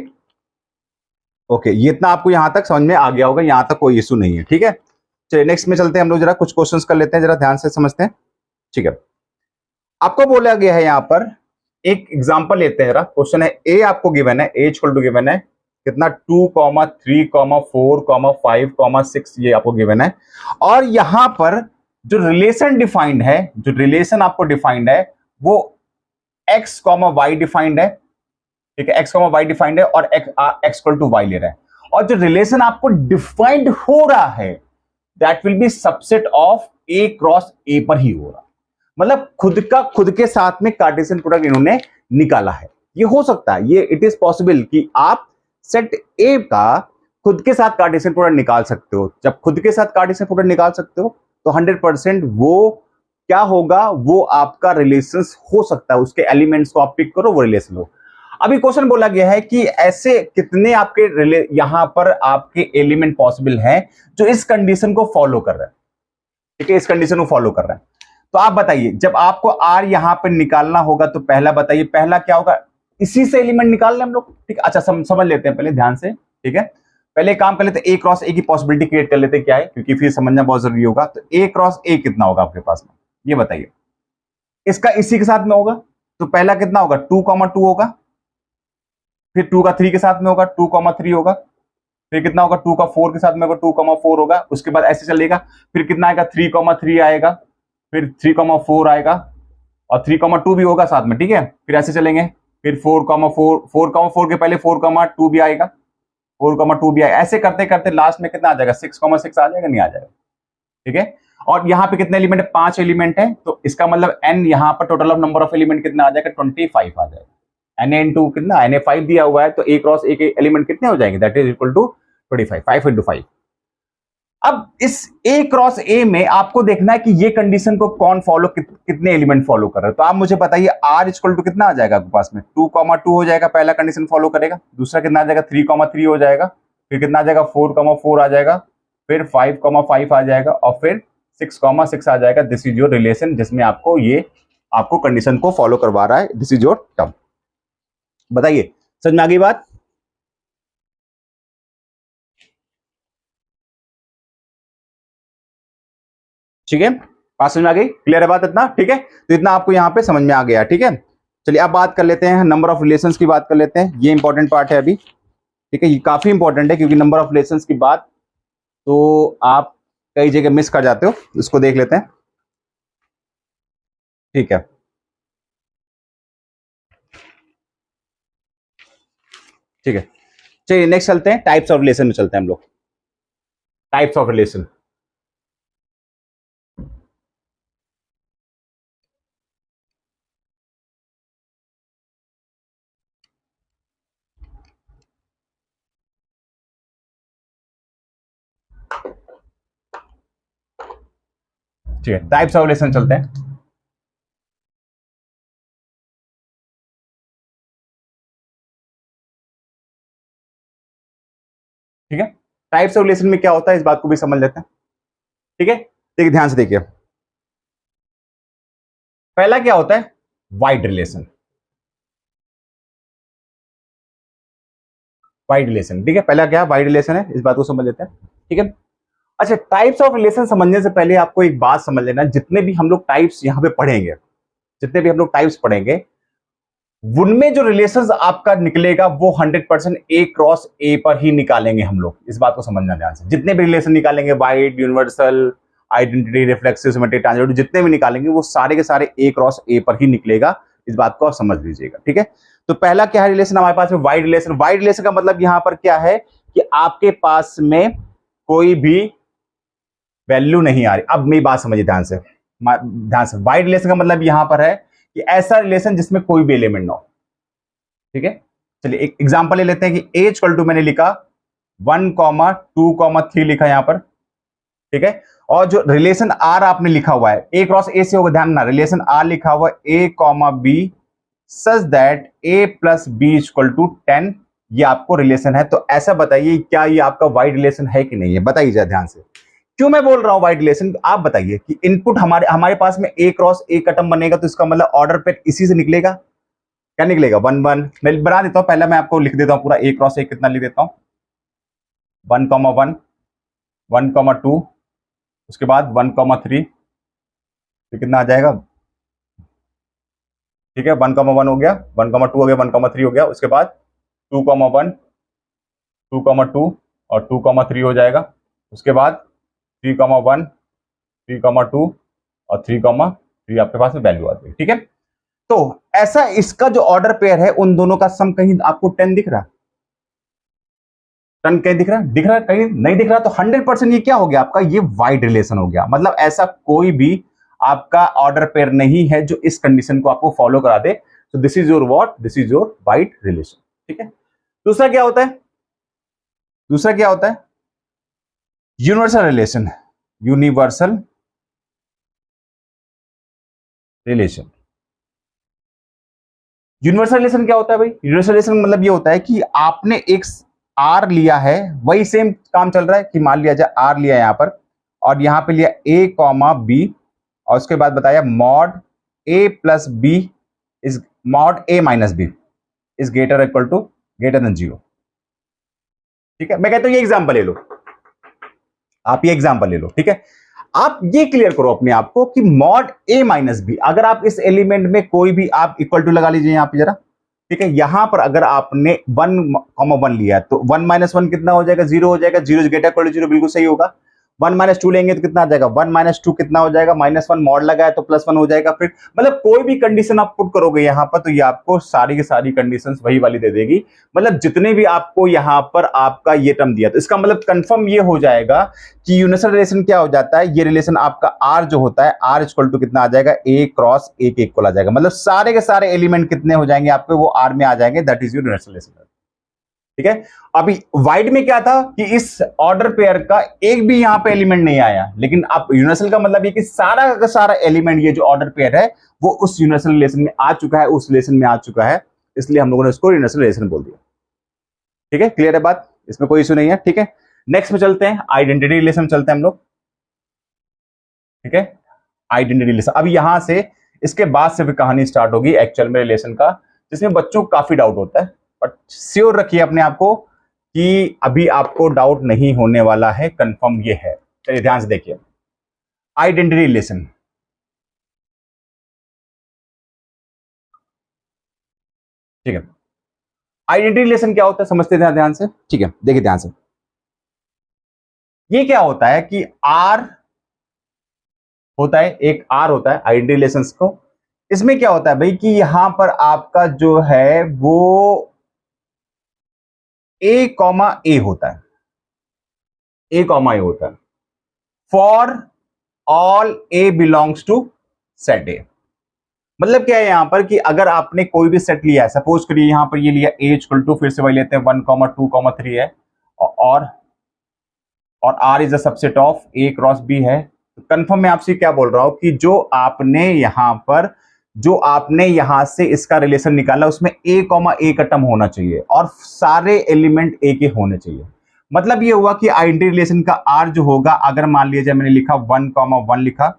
ओके, ये इतना आपको यहां तक समझ में आ गया होगा, यहां तक कोई इशू नहीं है, ठीक है। चलिए नेक्स्ट में चलते हैं हम लोग, जरा कुछ क्वेश्चंस कर लेते हैं, जरा ध्यान से समझते हैं, ठीक है। आपको बोला गया है यहां पर, एक एग्जांपल लेते हैं जरा। क्वेश्चन है ए आपको गिवन है, ए इक्वल टू गिवन है कितना 2, 3, 4, 5, 6 ये आपको गिवन है। और यहां पर जो रिलेशन डिफाइंड है, जो रिलेशन आपको डिफाइंड है वो x, y डिफाइंड है, ठीक है। x, y डिफाइंड है और x इक्वल टू y ले रहा है। और जो रिलेशन आपको डिफाइंड हो रहा है that will B subset of a cross a पर ही हो रहा है। मतलब खुद के साथ में कार्टेशियन प्रोडक्ट इन्होंने निकाला है। ये हो सकता है, ये इट इज पॉसिबल कि आप सेट ए का खुद के साथ कार्टेशियन प्रोडक्ट निकाल सकते हो। जब खुद के साथ कार्टेशियन प्रोडक्ट निकाल सकते हो तो 100% वो क्या होगा, वो आपका रिलेशन हो सकता है। उसके एलिमेंट्स को आप पिक करो, वो रिलेशन हो। अभी क्वेश्चन बोला गया है कि ऐसे कितने आपके यहां पर आपके एलिमेंट पॉसिबल हैं जो इस कंडीशन को फॉलो कर रहे हैं, ठीक है, इस कंडीशन को फॉलो कर रहे हैं। तो आप बताइए, जब आपको आर यहां पर निकालना होगा तो पहला बताइए, पहला क्या होगा, इसी से एलिमेंट निकाल लें हम लोग, ठीक है। अच्छा समझ लेते हैं पहले ध्यान से, ठीक है। पहले काम कर लेते हैं, ए क्रॉस ए की पॉसिबिलिटी क्रिएट कर लेते हैं क्या है, क्योंकि फिर समझना बहुत जरूरी होगा। तो ए क्रॉस ए कितना होगा आपके पास में, ये बताइए। इसका इसी के साथ में होगा तो पहला कितना होगा, 2, 2 होगा, फिर 2 का 3 के साथ में होगा, 2, 3 होगा, फिर कितना होगा 2 का 4 के साथ में होगा, 2, 4 होगा। उसके बाद ऐसे चलेगा, फिर कितना आएगा 3, 3 आएगा, फिर 3, 4 आएगा और 3, 2 भी होगा साथ में, ठीक है। फिर ऐसे चलेंगे, फिर 4, 4 के पहले 4, 2 भी आएगा, 4, 2 भी आएगा। ऐसे करते करते लास्ट में कितना आ जाएगा, 6, 6 आ जाएगा, नहीं आ जाएगा, ठीक है। और यहाँ पे कितने एलिमेंट है, 5 एलिमेंट है, तो इसका मतलब n यहाँ पर total of number of element कितना आ जाएगा, 25 आ जाएगा। na इंटू कितना, na 5 दिया हुआ है, तो a क्रॉस a के एलिमेंट कितने हो जाएंगे, that is equal to 25, 5 into 5। अब इस a क्रॉस a में आपको देखना है कि ये कंडीशन को कौन फॉलो, कितने एलिमेंट फॉलो कर रहे हैं। तो आप मुझे बताइए r इक्वल टू कितना आ जाएगा आपके पास में, 2, 2 हो जाएगा, पहला कंडीशन फॉलो करेगा। दूसरा कितना आ जाएगा, 3, 3 हो जाएगा, फिर कितना आ जाएगा, 4, 4 आ जाएगा, फिर 5, 5 आ जाएगा, और फिर 6, 6 आ जाएगा। दिस इज योर रिलेशन, जिसमें आपको कंडीशन को फॉलो करवा रहा है। This is your term. बताइए समझ में आ गई बात, ठीक है। बात समझ में आ गई, क्लियर है बात इतना, ठीक है। तो इतना आपको यहां पे समझ में आ गया, ठीक है। चलिए अब बात कर लेते हैं नंबर ऑफ रिलेशंस की, बात कर लेते हैं। ये इंपॉर्टेंट पार्ट है अभी, ठीक है। ये काफी इंपॉर्टेंट है क्योंकि नंबर ऑफ रिलेशंस की बात तो आप कई जगह मिस कर जाते हो, इसको देख लेते हैं, ठीक है। ठीक है, चलिए नेक्स्ट चलते हैं, टाइप्स ऑफ रिलेशन में चलते हैं हम लोग। टाइप्स ऑफ रिलेशन, ठीक है। टाइप्स ऑफ रिलेशन चलते हैं। ठीक है, टाइप्स ऑफ रिलेशन में क्या होता है इस बात को भी समझ लेते हैं, ठीक है। देखिए ध्यान से देखिए, पहला क्या होता है, वाइड रिलेशन, वाइड रिलेशन, ठीक है। पहला क्या वाइड रिलेशन है, इस बात को समझ लेते हैं, ठीक है। अच्छा, टाइप्स ऑफ रिलेशन समझने से पहले आपको एक बात समझ लेना, जितने भी हम लोग टाइप्स यहां पे पढ़ेंगे, जितने भी हम लोग टाइप्स पढ़ेंगे, उनमें जो रिलेशंस आपका निकलेगा वो 100% ए क्रॉस ए पर ही निकालेंगे हम लोग। इस बात को समझना ध्यान से, जितने भी रिलेशन निकालेंगे, wide, universal, identity, reflexive, symmetric, transitive, जितने भी निकालेंगे वो सारे के सारे ए क्रॉस ए पर ही निकलेगा। इस बात को आप समझ लीजिएगा, ठीक है। तो पहला क्या है रिलेशन हमारे पास में, वाइड रिलेशन। वाइड रिलेशन का मतलब यहां पर क्या है कि आपके पास में कोई भी वैल्यू नहीं आ रही। अब मेरी बात समझिए ध्यान से, ध्यान से। वाइड रिलेशन का मतलब यहां पर है कि ऐसा रिलेशन जिसमें कोई भी एलिमेंट ना हो, ठीक है। चलिए एक एग्जांपल ले लेते हैं कि a इक्वल टू मैंने लिखा 1,2,3 लिखा यहां पर, ठीक है। और जो रिलेशन r आपने लिखा हुआ है a क्रॉस a से होगा, ध्यान ना, रिलेशन r लिखा हुआ है a, b such that a plus B equal to 10, ये आपको रिलेशन है। तो ऐसा बताइए क्या ये आपका वाइड रिलेशन है कि नहीं है, बताइए जरा ध्यान से। क्यों मैं बोल रहा हूं वाइड रिलेशन, आप बताइए कि इनपुट हमारे पास में a क्रॉस a का टर्म बनेगा, तो इसका मतलब ऑर्डर पेयर इसी से निकलेगा। क्या निकलेगा? 1 1। मैं बना देता हूं, पहले मैं आपको लिख देता हूं पूरा a क्रॉस a कितना लिख देता हूं, 1,1 1,2, उसके बाद 1,3, तो कितना आ जाएगा, ठीक है। 1,1 हो गया, 1,2 हो गया, 1,3 हो गया, उसके बाद 2,1 2,2 और 2,3 हो जाएगा, उसके बाद 3,1 3,2 और 3,3 आपके पास में वैल्यू आ जाएगी, ठीक है। तो ऐसा इसका जो ऑर्डर पेयर है उन दोनों का सम कहीं आपको 10 दिख रहा है? 10 कहीं दिख रहा है? दिख रहा है? कहीं नहीं दिख रहा? तो 100% ये क्या हो गया आपका, ये वाइड रिलेशन हो गया। मतलब ऐसा कोई भी आपका ऑर्डर पेयर नहीं है जो इस कंडीशन को आपको फॉलो करा दे। तो this is your what, this is your wide relation, ठीक है। दूसरा क्या होता है? दूसरा क्या होता है? Universal relation. Universal relation. Universal relation क्या होता है भाई? यूनिवर्सल रिलेशन मतलब ये होता है कि आपने एक आर लिया है, वही सेम काम चल रहा है कि मान लिया जाए आर लिया यहां पर, और यहां पे लिया a कॉमा बी, और उसके बाद बताया mod a plus B is mod a minus B is greater equal to greater than 0, ठीक है। मैं कहता हूं ये एग्जांपल ले लो, आप ये एग्जांपल ले लो, ठीक है। आप ये क्लियर करो अपने आप को कि मॉड a माइनस बी, अगर आप इस एलिमेंट में कोई भी आप इक्वल टू लगा लीजिए यहां पे जरा, ठीक है। यहां पर अगर आपने 1,1 लिया तो 1 माइनस 1 कितना हो जाएगा? 0 हो जाएगा। 0 ग्रेटर इक्वल टू 0 बिल्कुल सही होगा। 1 माइनस 2 लेंगे तो कितना आ जाएगा? 1 माइनस 2 कितना हो जाएगा? -1। मॉड लगा है तो +1 हो जाएगा। फिर मतलब कोई भी कंडीशन आप पुट करोगे यहां पर तो ये आपको सारी की सारी कंडीशंस वही वाली दे देगी। मतलब जितने भी आपको यहां पर आपका ये टर्म दिया, तो इसका मतलब कंफर्म ये हो जाएगा कि यूनिवर्सल रिलेशन क्या हो जाता है, ये रिलेशन आपका आर जो होता है, आर इक्वल टू कितना आ जाएगा? a क्रॉस a के इक्वल आ जाएगा। मतलब सारे के सारे एलिमेंट कितने हो जाएंगे आपके? वो आर में आ जाएंगे। दैट इज यूनिवर्सल रिलेशन, ठीक है। अभी वाइड में क्या था कि इस ऑर्डर पेयर का एक भी यहां पे एलिमेंट नहीं आया, लेकिन आप यूनिवर्सल का मतलब ये कि सारा का सारा एलिमेंट ये जो ऑर्डर पेयर है वो उस यूनिवर्सल रिलेशन में आ चुका है, उस रिलेशन में आ चुका है, इसलिए हम लोगों ने उसको यूनिवर्सल रिलेशन बोल दिया, ठीक है। क्लियर है बात? इसमें कोई इश्यू नहीं है, ठीक है। नेक्स्ट में चलते हैं, आइडेंटिटी रिलेशन में चलते हैं हम लोग, ठीक है। आइडेंटिटी रिलेशन, अब यहां से इसके बाद से भी कहानी स्टार्ट होगी एक्चुअल में रिलेशन का, जिसमें बच्चों को काफी डाउट होता है, बट श्योर रखिए अपने आप को कि अभी आपको डाउट नहीं होने वाला है, कंफर्म ये है। चलिए ध्यान से देखिए, आइडेंटिटी रिलेशन, ठीक है। आइडेंटिटी रिलेशन क्या होता है समझते हैं ध्यान से, ठीक है। देखिए ध्यान से, ये क्या होता है कि आर होता है, एक आर होता है आइडेंटिटी रिलेशन को। इसमें क्या होता है भाई कि यहां पर आपका जो है वो a कॉमा ए होता है, a कॉमा ए होता है for all a belongs to set a। मतलब क्या है यहां पर कि अगर आपने कोई भी सेट लिया है, सपोज करिए यहां पर ये लिया a इक्वल टू, फिर से वही लेते हैं 1,2,3 है, और r is a subset of a cross b है। तो कंफर्म मैं आपसे क्या बोल रहा हूं कि जो आपने यहां से इसका रिलेशन निकाला उसमें a कॉमा a का टर्म होना चाहिए और सारे एलिमेंट a के होने चाहिए। मतलब ये हुआ कि आइडेंटिटी रिलेशन का r जो होगा, अगर मान लीजिए मैंने लिखा 1,1 लिखा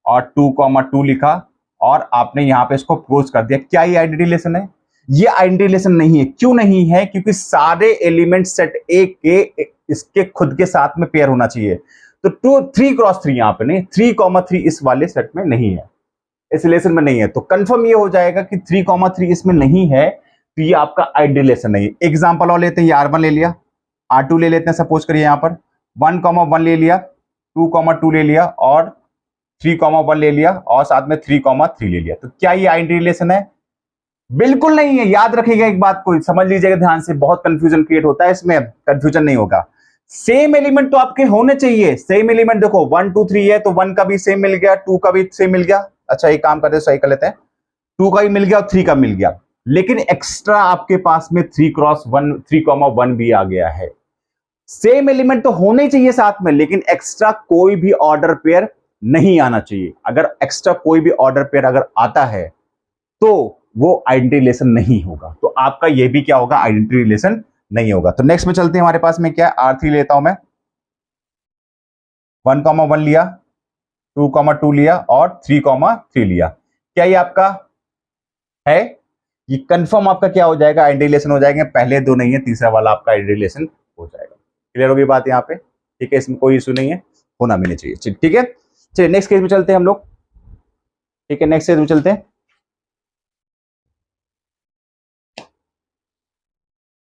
और 2,2 लिखा और आपने यहां पे इसको क्लोज कर दिया, क्या ये आइडेंटिटी रिलेशन है? ये आइडेंटिटी रिलेशन नहीं है। क्यों नहीं है? क्योंकि सारे एलिमेंट सेट ए के इसके खुद के साथ में पेयर होना चाहिए। तो 3 क्रॉस 3 यहां पे नहीं, 3,3 इस वाले सेट में नहीं है, इस रिलेशन में नहीं है। तो कंफर्म ये हो जाएगा कि 3,3 इसमें नहीं है, तो ये आपका आइडेंटिटी रिलेशन नहीं है। एग्जांपल और लेते हैं, ये R1 ले लिया, R2 ले लेते हैं, सपोज करिए यहां पर 1,1 ले लिया, 2,2 ले लिया और 3,1 ले लिया और साथ में 3,3 ले लिया। तो क्या ये आइडेंटिटी रिलेशन है? बिल्कुल नहीं है। याद रखिएगा एक बात को, समझ लीजिएगा ध्यान से, बहुत कंफ्यूजन क्रिएट होता है इसमें, कंफ्यूजन नहीं होगा। सेम एलिमेंट तो आपके होने चाहिए, सेम एलिमेंट देखो 1 2 3 है तो 1 का भी सेम मिल गया, 2 का भी सेम मिल गया। अच्छा एक काम करते हैं, सही कर लेते हैं, 2 का भी मिल गया और 3 का मिल गया, लेकिन एक्स्ट्रा आपके पास में 3 1 भी आ गया है। सेम एलिमेंट तो होने ही चाहिए साथ में, लेकिन एक्स्ट्रा कोई भी ऑर्डर पेयर नहीं आना चाहिए। अगर एक्स्ट्रा कोई भी ऑर्डर पेयर अगर आता है तो वो आइडेंटिटी रिलेशन नहीं होगा, तो आपका ये भी क्या होगा, आइडेंटिटी रिलेशन नहीं होगा। तो नेक्स्ट में चलते हैं, हमारे पास में क्या है, R3 लेता हूं मैं, 1 1 लिया, 2 2 लिया और 3 3 लिया। क्या ये आपका है, ये कंफर्म आपका क्या हो जाएगा, आइडेंटिटी रिलेशन हो जाएगा। पहले दो नहीं है, तीसरा वाला आपका आइडेंटिटी रिलेशन हो जाएगा। क्लियर होगी बात यहाँ पे, ठीक है, इसमें कोई इशू नहीं है, होना भी नहीं चाहिए। ठीक है, चलिए नेक्स्ट केस में चलते हैं हम लोग। ठीक है, नेक्स्ट केस में चलते हैं।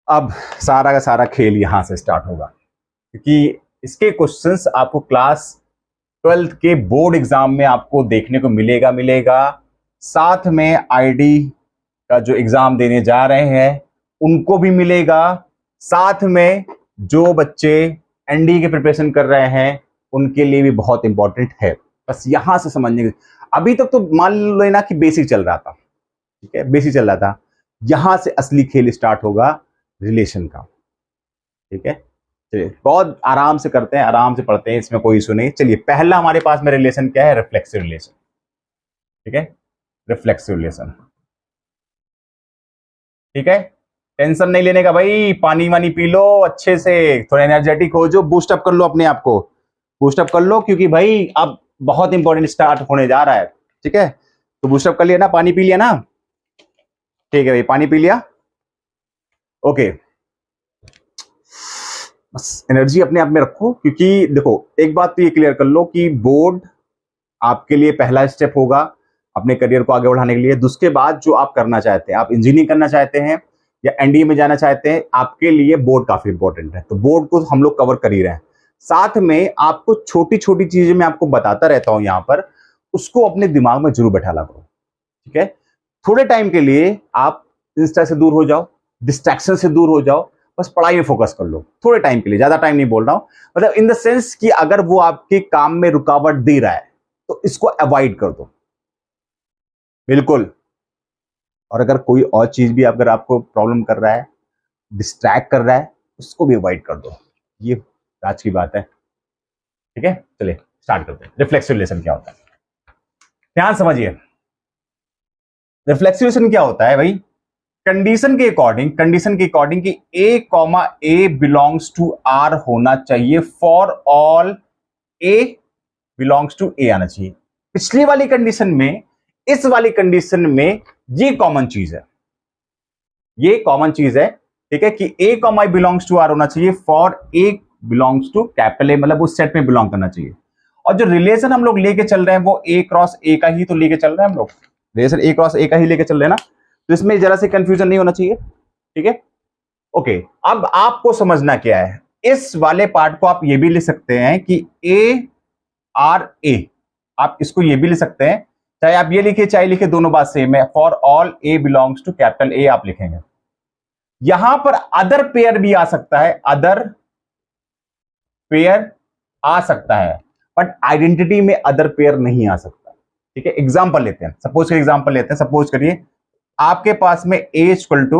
अब सारा का सारा खेल यहां से स्टार्ट होगा, क्योंकि इसके क्वेश्चंस आपको क्लास 12th के बोर्ड एग्जाम में आपको देखने को मिलेगा। साथ में आईडी का जो एग्जाम देने जा रहे हैं उनको भी मिलेगा। साथ में जो बच्चे एनडी के प्रिपरेशन कर रहे हैं उनके लिए भी बहुत इंपॉर्टेंट है। बस यहां से समझने की, अभी तक तो मान लेना कि बेसिक चल रहा था, ठीक है, बेसिक चल रहा था, यहां से असली खेल स्टार्ट होगा रिलेशन का। ठीक है, चलिए बहुत आराम से करते हैं, आराम से पढ़ते हैं, इसमें कोई इशू नहीं। चलिए पहला हमारे पास में रिलेशन क्या है, रिफ्लेक्सिव रिलेशन। ठीक है, रिफ्लेक्सिव रिलेशन। ठीक है, टेंशन नहीं लेने का भाई, पानी वानी पी लो अच्छे से, थोड़ा एनर्जेटिक हो, जो बूस्ट अप कर लो अपने आप को, बूस्ट अप कर लो, क्योंकि भाई अब बहुत इंपॉर्टेंट स्टार्ट होने जा रहा है। ठीक है, तो बूस्ट अप कर लिया ना, पानी पी लिया ना, ठीक है भाई, पानी पी लिया, ओके। बस एनर्जी अपने आप में रखो, क्योंकि देखो एक बात तो ये क्लियर कर लो कि बोर्ड आपके लिए पहला स्टेप होगा अपने करियर को आगे बढ़ाने के लिए। दूसरे बाद जो आप करना चाहते हैं, आप इंजीनियरिंग करना चाहते हैं या एनडीए में जाना चाहते हैं, आपके लिए बोर्ड काफी इंपॉर्टेंट है। तो बोर्ड को हम लोग कवर कर ही रहे हैं, साथ में आपको छोटी छोटी चीजें मैं आपको बताता रहता हूं यहां पर, उसको अपने दिमाग में जरूर बैठा ला करो। ठीक है, थोड़े टाइम के लिए आप इंस्टा से दूर हो जाओ, डिस्ट्रैक्शन से दूर हो जाओ, बस पढ़ाई में फोकस कर लो थोड़े टाइम के लिए, ज्यादा टाइम नहीं बोल रहा हूं, मतलब इन द सेंस कि अगर वो आपके काम में रुकावट दे रहा है तो इसको अवॉइड कर दो, बिल्कुल। और अगर कोई और चीज भी अगर आपको प्रॉब्लम कर रहा है, डिस्ट्रैक्ट कर रहा है, उसको भी अवॉइड कर दो, ये आज की बात है। ठीक है, चलिए स्टार्ट करते हैं। रिफ्लेक्सिव रिलेशन क्या होता है, ध्यान समझिए। रिफ्लेक्सिव रिलेशन क्या होता है भाई, कंडीशन के अकॉर्डिंग कि A बिलोंग्स टू R होना चाहिए, for all A belongs to A आना चाहिए। पिछली वाली कंडीशन में, इस वाली कंडीशन में ये कॉमन चीज है, ये कॉमन चीज है। ठीक है, कि A बिलोंग्स टू R होना चाहिए, for A belongs to capital A, मतलब उस सेट में बिलोंग करना चाहिए। और जो रिलेशन हम लोग लेके चल रहे हैं वो A क्रॉस A का ही तो लेके चल रहे हैं हम लोग, रिलेशन A क्रॉस A का ही लेके चल रहे हैं ना, तो इसमें जरा से कंफ्यूजन नहीं होना चाहिए। ठीक है, ओके। अब आपको समझना क्या है, इस वाले पार्ट को आप ये भी लिख सकते हैं कि A, आप इसको ये भी लिख सकते हैं, चाहे आप ये लिखे चाहे लिखे, दोनों बात सेम है। For all A belongs to capital A आप लिखेंगे। यहां पर अदर पेयर भी आ सकता है, अदर पेयर आ सकता है, बट आइडेंटिटी में अदर पेयर नहीं आ सकता। ठीक है, एग्जांपल लेते हैं, सपोज करिए आपके पास में A इक्वल टू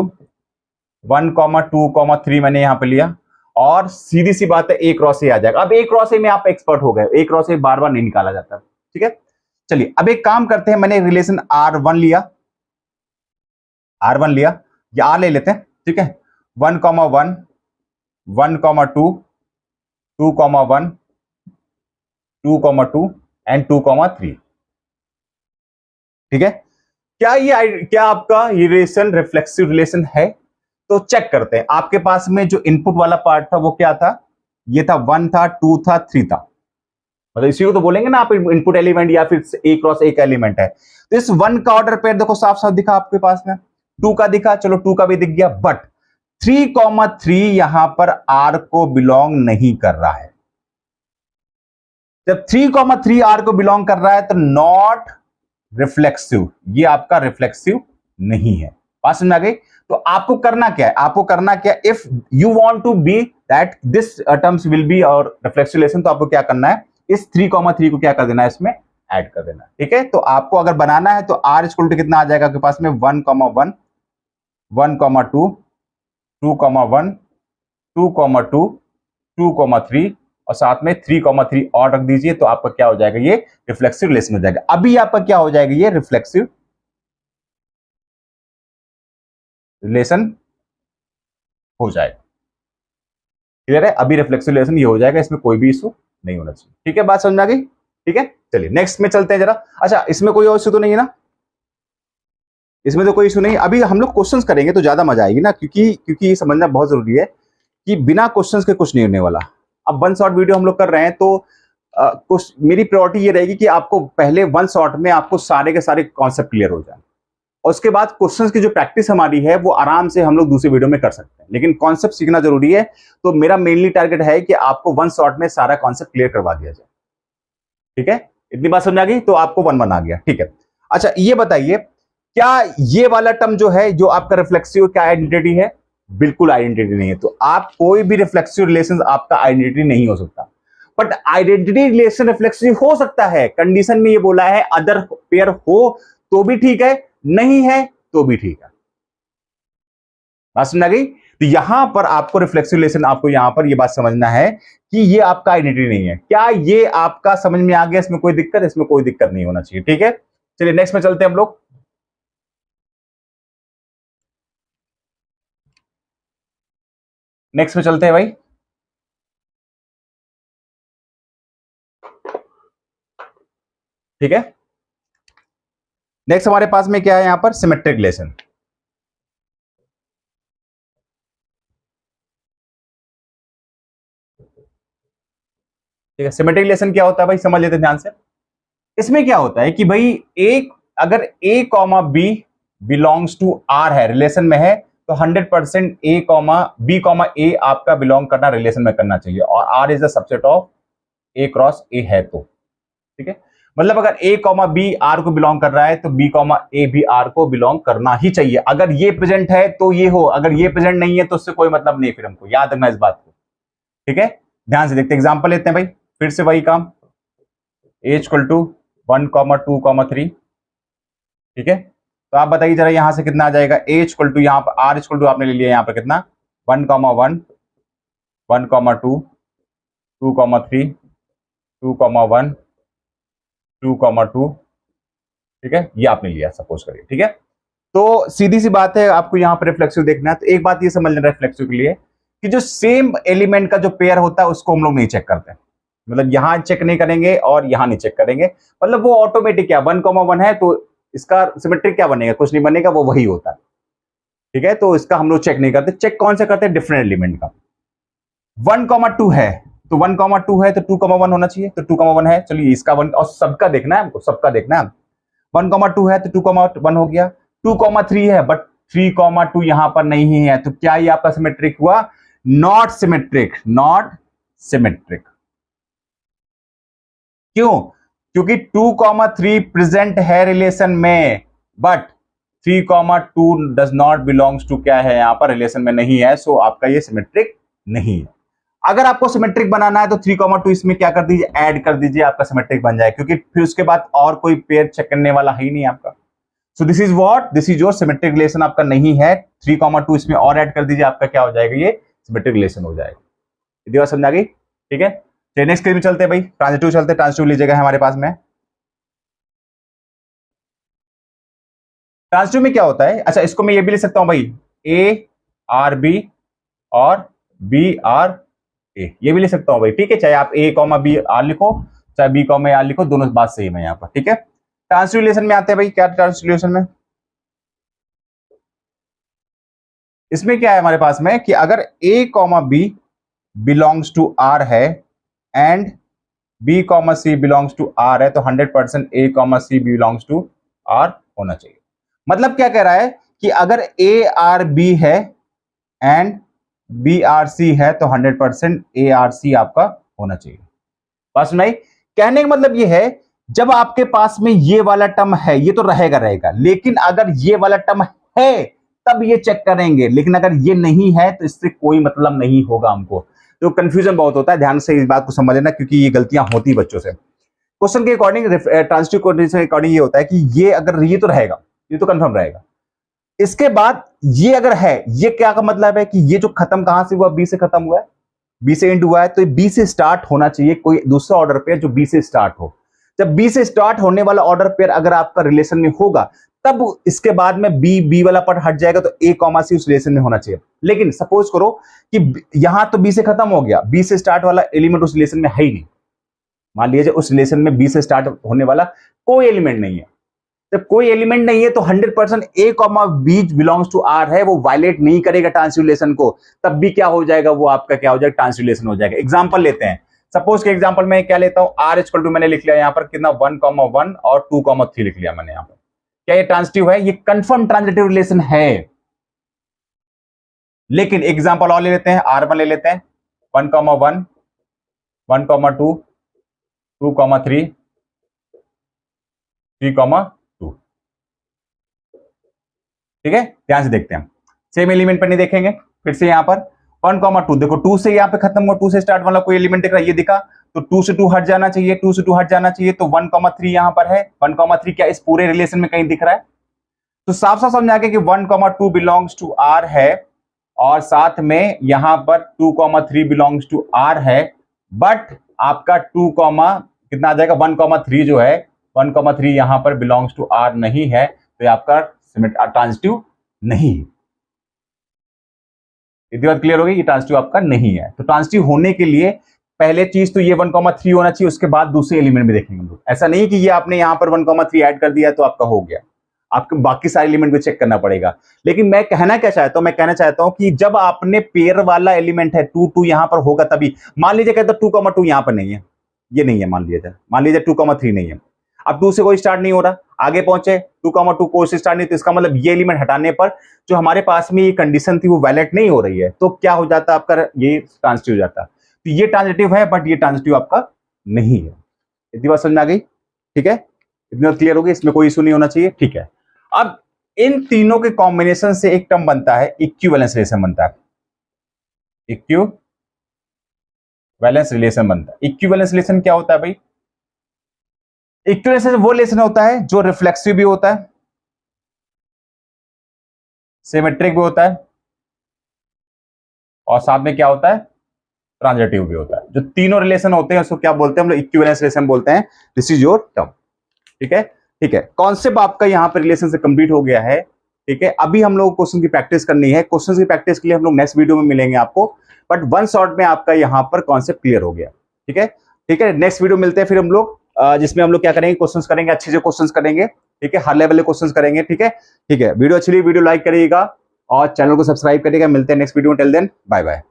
1 2 3 मैंने यहां पे लिया, और सीधी सी बात है A क्रॉस A आ जाएगा। अब A क्रॉस A में आप एक्सपर्ट हो गए, A क्रॉस A बार बार नहीं निकाला जाता। ठीक है, चलिए अब एक काम करते हैं, मैंने रिलेशन R1 लिया, या R ले लेते हैं। ठीक है, 1 1 1 2 2 1 2 2 एंड 2 3। ठीक है, क्या आपका ये रिलेशन रिफ्लेक्सिव रिलेशन है? तो चेक करते हैं। आपके पास में जो इनपुट वाला पार्ट था वो क्या था, ये था 1 था 2 था 3 था, मतलब इसी को तो बोलेंगे ना आप इनपुट एलिमेंट या फिर A क्रॉस A का एलिमेंट है। तो इस 1 का ऑर्डर पेयर देखो साफ साफ दिखा आपके पास में, 2 का दिखा, चलो 2 का भी दिख गया, बट 3 3 यहां पर R को बिलोंग नहीं कर रहा है। जब 3 3 R को बिलोंग कर रहा है तो नॉट रिफ्लेक्सिव, ये आपका रिफ्लेक्सिव नहीं है। बात समझ में आ गई? तो आपको करना क्या है, आपको करना क्या, if you want to be that this terms will be और रिफ्लेक्सिव रिलेशन, तो आपको क्या करना है, इस 3,3 को क्या कर देना है, इसमें ऐड कर देना। ठीक है, तो आपको अगर बनाना है तो r इक्वल टू कितना आ जाएगा आपके पास में 1, 1, 1, 2, 2, 1, 2, 2, 2, 3 और साथ में 3, 3 और रख दीजिए, तो आपका क्या हो जाएगा, ये रिफ्लेक्सिव रिलेशन हो जाएगा। अभी आपका क्या हो जाएगा, ये रिफ्लेक्सिव रिलेशन हो जाएगा। क्लियर है? अभी रिफ्लेक्सिव रिलेशन ये हो जाएगा, इसमें कोई भी इशू नहीं होना चाहिए। ठीक है, बात समझ में आ गई? ठीक है, चलिए नेक्स्ट में चलते हैं जरा। अच्छा, इसमें कोई और इशू तो नहीं है ना? इसमें तो कोई इशू नहीं। अभी हम लोग क्वेश्चंस करेंगे तो ज्यादा मजा आएगी ना, क्योंकि ये समझना बहुत जरूरी है कि बिना क्वेश्चंस के कुछ नहीं होने वाला। अब 1 शॉट वीडियो हम लोग कर रहे हैं, तो मेरी प्रायोरिटी ये रहेगी कि आपको पहले 1 शॉट में आपको सारे के सारे कॉन्सेप्ट क्लियर हो जाए, और उसके बाद क्वेश्चंस की जो प्रैक्टिस हमारी है वो आराम से हम लोग दूसरे वीडियो में कर सकते हैं, लेकिन कॉन्सेप्ट सीखना जरूरी है। तो मेरा मेनली टारगेट है कि आपको 1 शॉट में सारा कॉन्सेप्ट क्लियर करवा दिया जाए। ठीक है, इतनी बात समझ आ गई? तो आपको 1 आ गया। ठीक है, अच्छा ये बताइए, क्या ये वाला टर्म जो है, जो आपका रिफ्लेक्सिव, क्या आइडेंटिटी है? बिल्कुल आइडेंटिटी नहीं है। तो आप कोई भी रिफ्लेक्सिव रिलेशन आपका आइडेंटिटी नहीं हो सकता, बट आइडेंटिटी रिलेशन रिफ्लेक्सिव हो सकता है। कंडीशन में ये बोला है अदर पेयर हो तो भी ठीक है, नहीं है तो भी ठीक है। बात समझ आ गई? तो यहां पर आपको रिफ्लेक्सिव रिलेशन, आपको यहां पर ये बात समझना है कि ये आपका आइडेंटिटी नहीं है। क्या ये आपका समझ में आ गया? इसमें कोई दिक्कत, इसमें कोई दिक्कत नहीं होना चाहिए। ठीक है, चलिए नेक्स्ट में चलते हैं हम लोग। नेक्स्ट में चलते हैं भाई। ठीक है, नेक्स्ट हमारे पास में क्या है, यहां पर सिमेट्रिक रिलेशन। ठीक है, सिमेट्रिक रिलेशन क्या होता है भाई, समझ लेते हैं ध्यान से। इसमें क्या होता है कि भाई अगर a comma B belongs to r है, रिलेशन में है, तो 100% a comma b comma a आपका बिलोंग करना रिलेशन में करना चाहिए, और r is the subset of a cross a है तो। ठीक है, मतलब अगर a कॉमा b r को बिलोंग कर रहा है तो b कॉमा a भी r को बिलोंग करना ही चाहिए। अगर ये प्रेजेंट है तो ये हो, अगर ये प्रेजेंट नहीं है तो उससे कोई मतलब नहीं, फिर हमको याद रखना इस बात को। ठीक है, ध्यान से देखते, एग्जांपल लेते हैं भाई, फिर से वही काम, a इक्वल टू 1, 2, 3। ठीक है, तो आप बताइए जरा यहां से कितना आ जाएगा, a इक्वल टू, यहां पर r इक्वल टू आपने ले लिया यहां पर कितना, 1, 1, 1, 2, 2, 3, 2, 1, 2, 2। ठीक है, ये आपने लिया सपोज करिए। ठीक है, तो सीधी सी बात है, आपको यहां पर रिफ्लेक्सिव देखना है। तो एक बात ये समझ लेना रिफ्लेक्सिव के लिए कि जो सेम एलिमेंट का जो पेयर होता है उसको हम लोग नहीं चेक करते, मतलब यहां चेक नहीं करेंगे और यहां नहीं चेक करेंगे, मतलब वो ऑटोमेटिक है। 1, 1 है तो इसका सिमेट्रिक क्या बनेगा, कुछ नहीं बनेगा, वो वही होता है। ठीक है, तो इसका हम लोग चेक नहीं करते। चेक कौन से करते हैं, डिफरेंट एलिमेंट का। 1, 2 है तो 1, 2 है तो 2, 1 होना चाहिए, तो 2, 1 है। चलिए इसका 1, और सबका देखना है हमको, सबका देखना है। 1, 2 है तो 2, 1 हो गया। 2, 3 है बट 3, 2 यहां पर नहीं है, तो क्या ये आपका सिमेट्रिक हुआ? Not symmetric, not symmetric. क्यों? क्योंकि 2, 3 प्रेजेंट है रिलेशन में, but 3, 2 does not belongs to, क्या है यहां पर, रिलेशन में नहीं है, सो आपका ये सिमेट्रिक नहीं है। अगर आपको सिमेट्रिक बनाना है तो 3, 2 इसमें क्या कर दीजिए, ऐड कर दीजिए, आपका सिमेट्रिक बन जाए, क्योंकि फिर उसके बाद और कोई पेयर चेक करने वाला है ही नहीं आपका। सो this is what, this is your symmetric relation आपका नहीं है। 3, 2 इसमें और ऐड कर दीजिए, आपका क्या हो जाएगा, ये सिमेट्रिक रिलेशन हो जाएगा। यदि बात समझ आ गई? ठीक है, चलिए नेक्स्ट केस में चलते हैं भाई, ट्रांजिटिव चलते हैं। ट्रांजिटिव लीजिएगा हमारे पास में। ट्रांजिटिव में क्या होता है, अच्छा इसको मैं ये भी लिख सकता हूं भाई, ए आर बी और बी आर ए, ये भी लिख सकता हूं भाई। ठीक है, चाहे आप ए कॉमा बी आर लिखो, चाहे बी कॉमा आर लिखो, दोनों बात सही है यहाँ पर। ठीक है, ट्रांजिटिव रिलेशन में आते हैं भाई। क्या ट्रांजिटिव रिलेशन में, इसमें क्या है हमारे पास में कि अगर a comma B belongs to r है and b comma C belongs to r है, तो 100% a comma C belongs to r होना चाहिए। मतलब क्या कह रहा है कि अगर a r b है एंड b r c है तो 100% a r c आपका होना चाहिए। बात सुनाई? कहने का मतलब ये है, जब आपके पास में ये वाला टर्म है, ये तो रहेगा रहेगा, लेकिन अगर ये वाला टर्म है तब ये चेक करेंगे, लेकिन अगर ये नहीं है तो इससे कोई मतलब नहीं होगा हमको। तो कंफ्यूजन बहुत होता है, ध्यान से इस बात को समझ लेना, क्योंकि ये गलतियां होती है बच्चों से। क्वेश्चन के अकॉर्डिंग, ट्रांजिटिव कंडीशन के अकॉर्डिंग ये होता है कि ये अगर ये तो रहेगा, ये तो कंफर्म रहेगा। इसके बाद ये अगर है, ये क्या का मतलब है कि ये जो खत्म कहां से हुआ, बी से खत्म हुआ है, बी से एंड हुआ है, तो बी से स्टार्ट होना चाहिए कोई दूसरा ऑर्डर पेयर जो बी से स्टार्ट हो। जब बी से स्टार्ट होने वाला ऑर्डर पेयर अगर आपका रिलेशन में होगा, तब इसके बाद में बी वाला पार्ट हट जाएगा, तो ए कॉमा सी उस रिलेशन में होना चाहिए। लेकिन सपोज करो कि यहां तो बी से खत्म हो गया, बी से स्टार्ट वाला एलिमेंट उस रिलेशन में है ही नहीं। मान लीजिए उस रिलेशन में बी से स्टार्ट होने वाला कोई एलिमेंट नहीं है। जब कोई एलिमेंट नहीं है तो 100% A comma B belongs to R है, वो वायलेट नहीं करेगा ट्रांसलेशन को। तब भी क्या हो जाएगा, वो आपका क्या हो जाएगा, ट्रांसलेशन हो जाएगा। एग्जांपल लेते हैं, सपोज के एग्जांपल में क्या लेता हूं, आर इक्वल टू मैंने लिख लिया यहां पर कितना 1,1 और 2,3 लिख लिया मैंने यहां पर। क्या ये ट्रांजिटिव है? ये कंफर्म ट्रांजिटिव रिलेशन है। लेकिन एग्जांपल और ले लेते हैं, R1 ले लेते हैं, 1,1 1,2 2,3 3,2। ठीक है, ध्यान से देखते हैं, सेम एलिमेंट पर नहीं देखेंगे। फिर से यहां पर 1,2 देखो, 2 से यहां पे खत्म हुआ, 2 से स्टार्ट वाला कोई एलिमेंट दिख रहा है, ये दिखा, तो 2 से 2 हट जाना चाहिए, 2 से 2 हट जाना चाहिए, तो 1,3 यहां पर है। 1,3 क्या इस पूरे रिलेशन में कहीं दिख रहा है? तो साफ साफ समझ आ गया कि 1,2 बिलोंग्स टू आर है, और साथ में यहां पर 2,3 बिलोंग्स टू आर है। बट आपका 2, कितना आ जाएगा, 1,3 जो है, 1,3 यहां पर बिलोंग्स टू आर नहीं है, तो आपका ट्रांजिटिव नहीं है। इतनी बात क्लियर हो गई, ये ट्रांजिटिव आपका नहीं है। तो ट्रांजिटिव होने के लिए पहले चीज तो ये 1,3 होना चाहिए, उसके बाद दूसरे एलिमेंट में देखेंगे हम लोग। ऐसा नहीं कि ये आपने यहां पर 1,3 ऐड कर दिया तो आपका हो गया, आपको बाकी सारे एलिमेंट को चेक करना पड़ेगा। लेकिन मैं कहना क्या चाहता हूं, मैं कहना चाहता हूं कि जब आपने पेयर वाला एलिमेंट है 2 यहां पर होगा तभी। मान लीजिए कहते 2,2 यहां पर नहीं है, ये नहीं है, मान लीजिए 2,3 नहीं है, अब 2 से कोई स्टार्ट नहीं हो रहा, आगे पहुंचे 2,2 कोई से स्टार्ट नहीं, तो इसका मतलब ये एलिमेंट हटाने पर जो हमारे पास में ये कंडीशन थी वो वैलिड नहीं हो रही है, तो क्या हो जाता आपका, ये ट्रांजिटिव हो जाता। तो ये ट्रांजिटिव है, बट ये ट्रांजिटिव आपका नहीं है। इतनी बात समझ में आ गई? ठीक है, इतना क्लियर हो गई, इसमें कोई इशू नहीं होना चाहिए। ठीक है, अब इन तीनों के कॉम्बिनेशन से एक टर्म बनता है, इक्विवेलेंस रिलेशन बनता है। इक्विवेलेंस रिलेशन बनता है। इक्विवेलेंस रिलेशन क्या होता है भाई? इक्विवेलेंस वो रिलेशन होता है जो रिफ्लेक्सिव भी होता है, सिमेट्रिक भी होता है, और साथ में क्या होता है, ट्रांजिटिव भी होता है। जो तीनों रिलेशन होते हैं उसको क्या बोलते हैं हम लोग, इक्विवेलेंस रिलेशन बोलते हैं। This is your term. ठीक है, ठीक है, कॉन्सेप्ट आपका यहां पर रिलेशन से कंप्लीट हो गया है। ठीक है, अभी हम लोग क्वेश्चन की प्रैक्टिस करनी है। क्वेश्चन की प्रैक्टिस के लिए हम लोग नेक्स्ट वीडियो में मिलेंगे आपको, बट वन शॉट में आपका यहां पर कॉन्सेप्ट क्लियर हो गया। ठीक है, ठीक है, नेक्स्ट वीडियो मिलते हैं फिर हम लोग, जिसमें हम लोग क्या करेंगे, क्वेश्चंस करेंगे, अच्छे से क्वेश्चंस करेंगे। ठीक है, हर लेवल के क्वेश्चंस करेंगे। ठीक है, ठीक है, वीडियो अच्छी लगी वीडियो लाइक करिएगा और चैनल को सब्सक्राइब करिएगा। मिलते हैं नेक्स्ट वीडियो में, टिल देन बाय बाय।